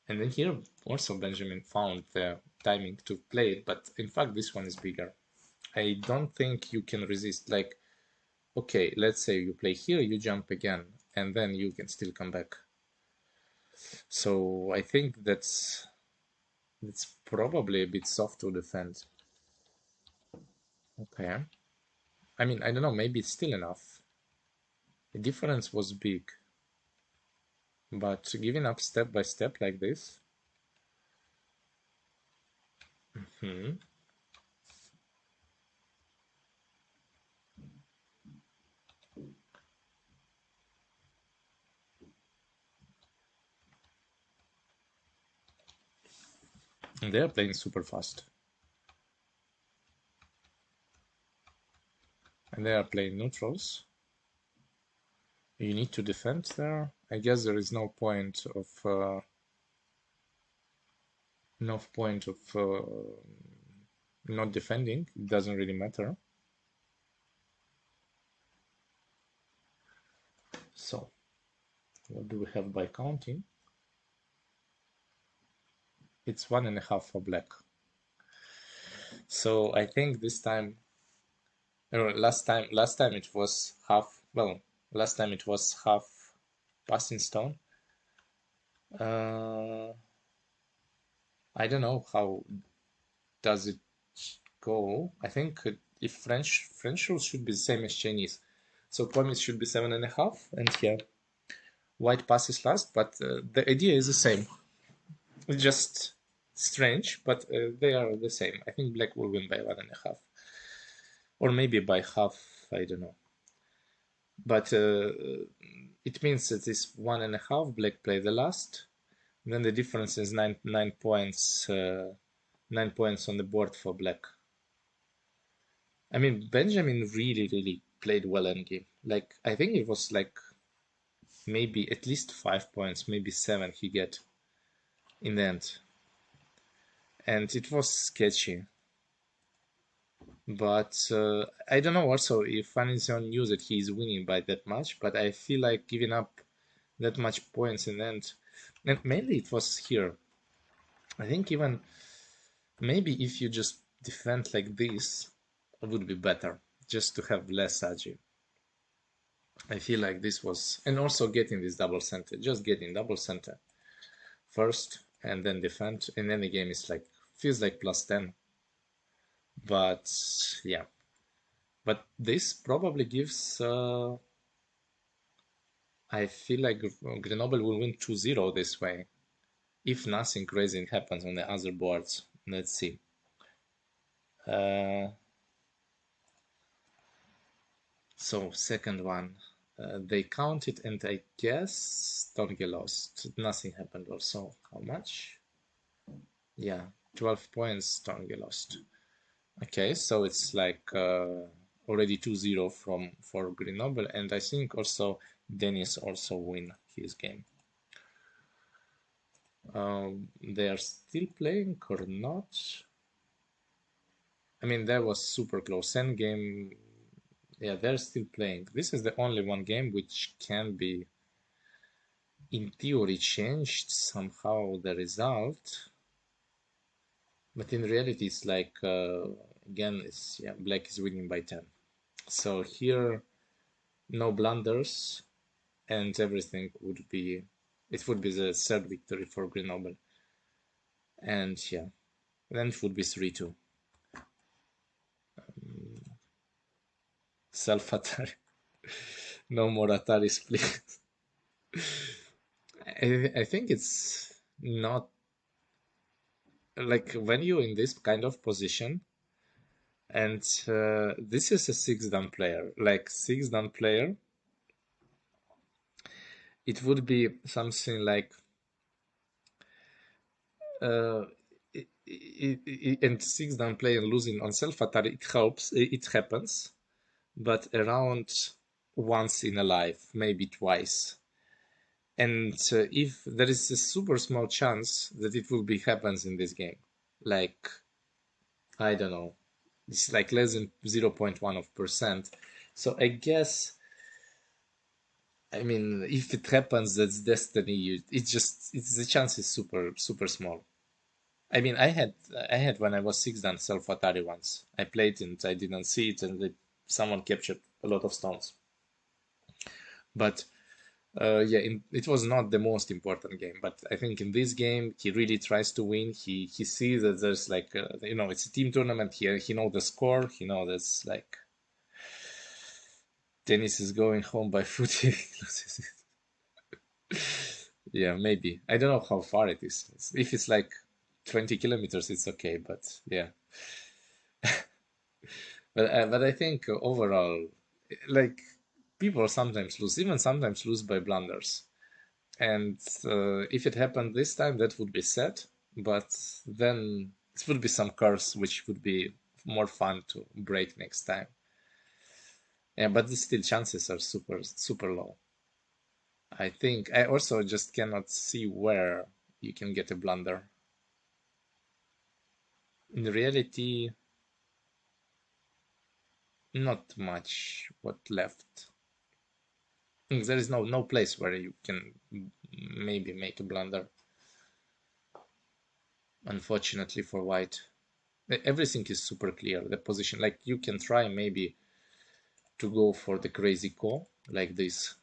And then here also Benjamin found the timing to play it, but in fact this one is bigger. I don't think you can resist. Like, okay, let's say you play here, you jump again, and then you can still come back. So I think that's probably a bit soft to defend. Okay. I mean, I don't know, maybe it's still enough. The difference was big. But giving up step by step like this. And they are playing super fast. And they are playing neutrals. You need to defend there. I guess there is no point of not defending. It doesn't really matter. So, what do we have by counting? It's 1.5 for black. So I think this time, last time it was half. Well, last time it was half passing stone. I don't know how does it go. I think if French rules should be the same as Chinese, so points should be 7.5, and here white passes last, but the idea is the same. It's just strange, but they are the same. I think black will win by 1.5, or maybe by half. I don't know. But it means that it's 1.5. Black play the last. Then the difference is 9 points. 9 points on the board for black. I mean, Benjamin really played well in game. Like, I think it was like maybe at least 5 points, maybe 7 he get in the end. And it was sketchy. But I don't know also if In-Seong knew that he is winning by that much, but I feel like giving up that much points in the end. And mainly it was here. I think even maybe if you just defend like this, it would be better, just to have less agi. I feel like this was, and also getting this double center, just getting double center first and then defend, and then the game is like, feels like plus 10. But yeah, but this probably gives, I feel like Grenoble will win 2-0 this way, if nothing crazy happens on the other boards. Let's see. So second one, they counted, and I guess Tanguy lost. Nothing happened also. How much? Yeah, 12 points Tanguy lost. Okay, so it's like already 2-0 for Grenoble, and I think also Denis also win his game. They are still playing or not? I mean, that was super close. End game, yeah, they're still playing. This is the only one game which can be, in theory, changed somehow the result. But in reality, it's like, again, it's, yeah, black is winning by 10. So here, no blunders, and everything would be, it would be the third victory for Grenoble. And yeah, then it would be 3-2. Self-Atari. No more Ataris, please. I think it's not like when you're in this kind of position, and this is a 6-dan player, like 6-dan player, it would be something like and 6-dan player losing on self-Atari, it happens, but around once in a life, maybe twice. And if there is a super small chance that it will be happens in this game, like, I don't know, it's like less than 0.1%. So I guess, I mean, if it happens, that's destiny. The chance is super small. I mean, I had when I was 6-dan self-Atari once. I played and I didn't see it, and someone captured a lot of stones. But yeah, it was not the most important game, but I think in this game he really tries to win. He sees that there's like it's a team tournament here. He knows the score. He knows that's like Denis is going home by foot. He loses it. Yeah, maybe. I don't know how far it is. If it's like 20 kilometers, it's okay. But yeah. But I think overall, like, people sometimes lose, even sometimes lose by blunders. And if it happened this time, that would be sad. But then it would be some curse, which would be more fun to break next time. Yeah, but still chances are super low. I think I also just cannot see where you can get a blunder. In reality, not much what left. There is no place where you can maybe make a blunder. Unfortunately for white, everything is super clear. The position, like you can try maybe to go for the crazy call like this.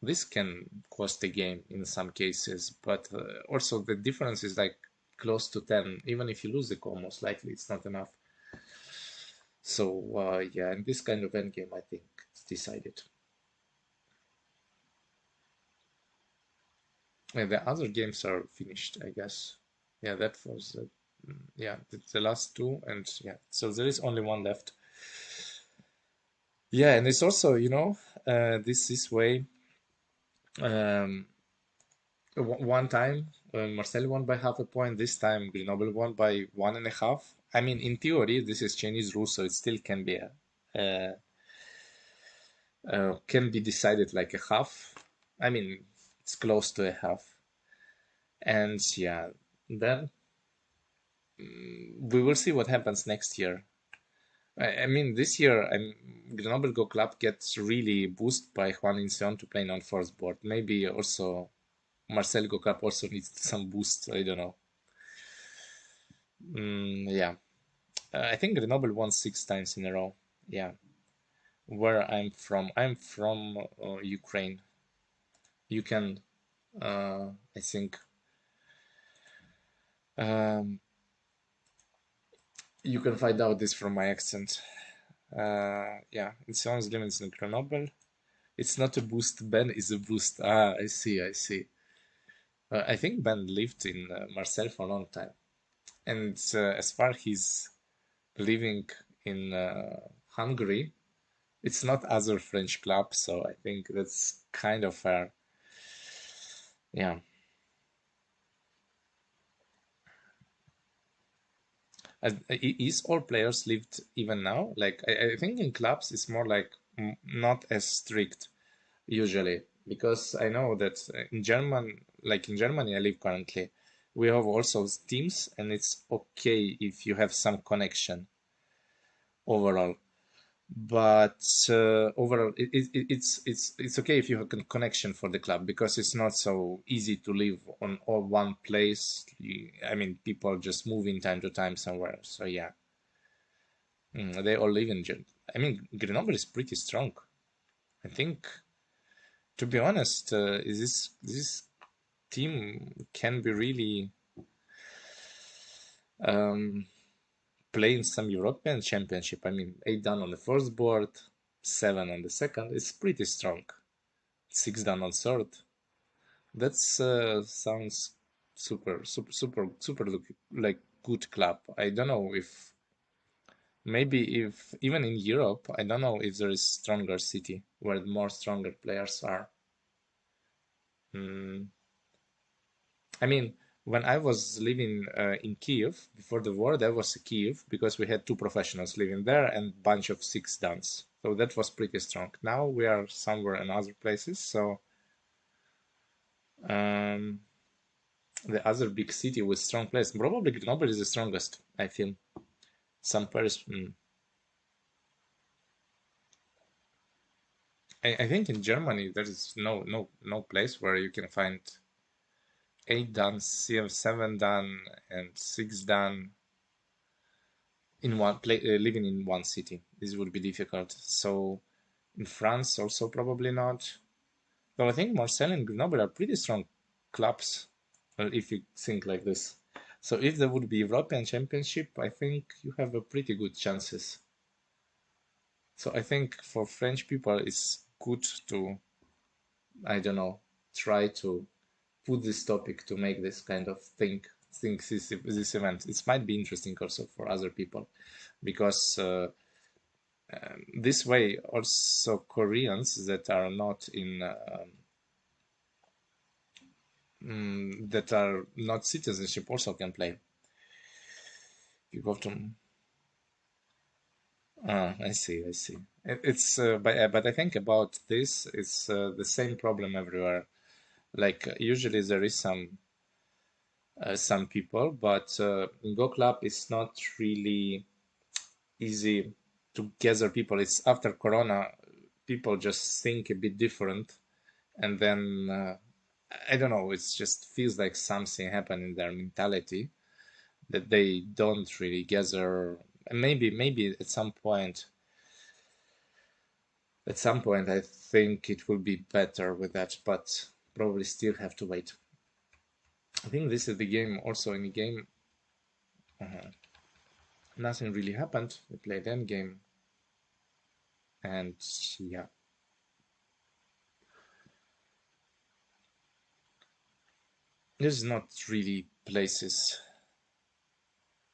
This can cost a game in some cases, but also the difference is like close to 10. Even if you lose the call, most likely it's not enough. So yeah, in this kind of endgame, I think it's decided. Yeah, the other games are finished, I guess. Yeah, that was yeah, the last two, and yeah, so there is only one left. Yeah, and it's also, this way. Um, one time, Marseille won by half a point. This time, Grenoble won by 1.5. I mean, in theory, this is Chinese rules, so it still can be decided like a half. I mean, it's close to a half. And yeah, then we will see what happens next year. I mean, this year, Grenoble Go Club gets really boosted by Hwang In-Seong to play non-force board. Maybe also Marseille Go Club also needs some boost. I don't know. Yeah. I think Grenoble won 6 times in a row. Yeah. Where I'm from Ukraine. You can, I think, um, you can find out this from my accent. Yeah, it sounds limits in Grenoble. It's not a boost. Ben is a boost. Ah, I see. I see. I think Ben lived in Marseille for a long time, and as far he's living in Hungary, it's not other French club, so I think that's kind of fair. Yeah. Is all players lived even now? Like I think in clubs it's more like not as strict usually, because I know that in Germany I live currently, we have also teams, and it's okay if you have some connection overall. But overall, it's okay if you have a connection for the club, because it's not so easy to live on all one place. I mean, people just move in time to time somewhere. So yeah, they all live in. I mean, Grenoble is pretty strong. I think, to be honest, this team can be really um, playing some European Championship. I mean, 8 down on the first board, 7 on the second. It's pretty strong. 6 down on third. That's sounds super like good club. I don't know if maybe if even in Europe, I don't know if there is stronger city where more stronger players are. Mm, I mean, when I was living in Kiev before the war, there was a Kiev because we had two professionals living there and bunch of 6 dans. So that was pretty strong. Now we are somewhere in other places. So um, the other big city with strong players, probably Grenoble is the strongest, I feel. Some players. I think in Germany there is no place where you can find 8 dans, 7 dan, and 6 dan in one play, living in one city. This would be difficult. So in France also probably not. Though I think Marseille and Grenoble are pretty strong clubs, if you think like this. So if there would be European Championship, I think you have a pretty good chances. So I think for French people, it's good to, I don't know, try to put this topic to make this kind of think this event. It might be interesting also for other people, because this way also Koreans that are not in that are not citizenship also can play. You go to I see, I see. It's but I think about this, it's the same problem everywhere. Like usually there is some people, but in Go Club it's not really easy to gather people. It's after Corona, people just think a bit different, and then I don't know. It just feels like something happened in their mentality that they don't really gather. And maybe at some point, I think it will be better with that, but probably still have to wait. I think this is the game. Also in the game, nothing really happened. We played endgame, and yeah, there's not really places.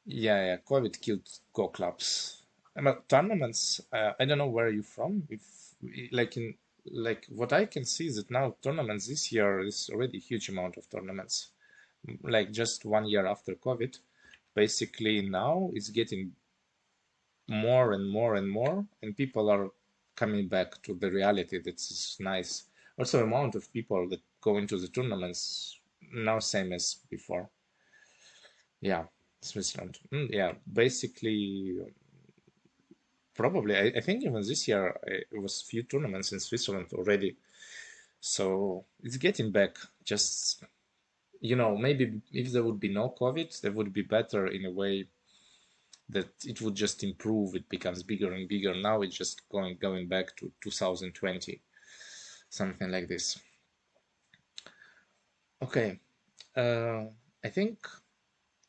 Yeah, COVID killed Go clubs. But tournaments, I don't know where you're from. If like in like what I can see is that now tournaments this year is already a huge amount of tournaments. Like just 1 year after COVID, basically now it's getting more and more and more, and people are coming back to the reality that's nice. Also, amount of people that go into the tournaments now same as before. Yeah, Switzerland. Yeah, basically, probably. I think even this year it was few tournaments in Switzerland already. So it's getting back. Just maybe if there would be no COVID, that would be better in a way that it would just improve. It becomes bigger and bigger. Now it's just going back to 2020, something like this. Okay, I think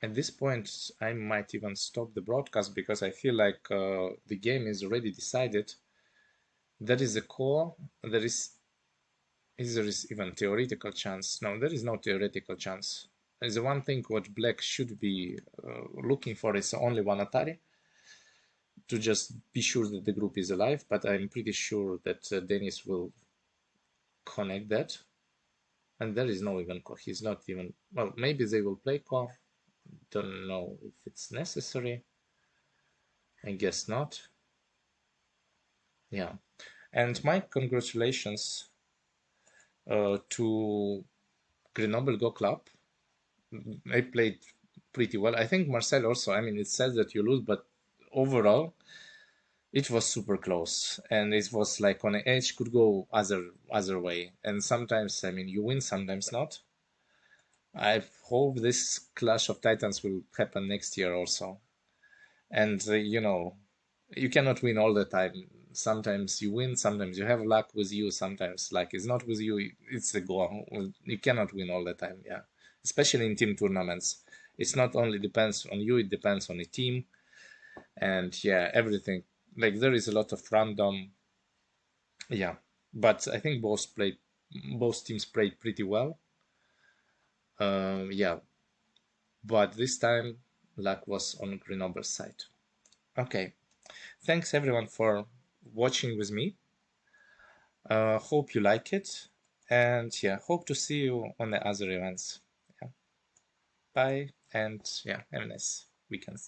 at this point I might even stop the broadcast because I feel like the game is already decided. That is the core. Is there is even theoretical chance? No, there is no theoretical chance. The one thing what Black should be looking for is only one Atari to just be sure that the group is alive, but I'm pretty sure that Denis will connect that. And there is no even core. He's not even, well, maybe they will play core. Don't know if it's necessary. I guess not. Yeah. And my congratulations to Grenoble Go Club. I played pretty well. I think Marcel also. I mean, it says that you lose, but overall, it was super close, and it was like on the edge, could go other way. And sometimes, I mean, you win, sometimes not. I hope this Clash of Titans will happen next year also. And you cannot win all the time. Sometimes you win, sometimes you have luck with you, sometimes luck is not with you. It's the goal. You cannot win all the time, yeah. Especially in team tournaments. It's not only depends on you, it depends on the team. And yeah, everything. Like there is a lot of random, yeah. But I think both teams played pretty well. Yeah. But this time luck was on Grenoble's side. Okay. Thanks everyone for watching with me. Hope you like it. And yeah, hope to see you on the other events. Yeah. Bye. And yeah, have a nice weekend.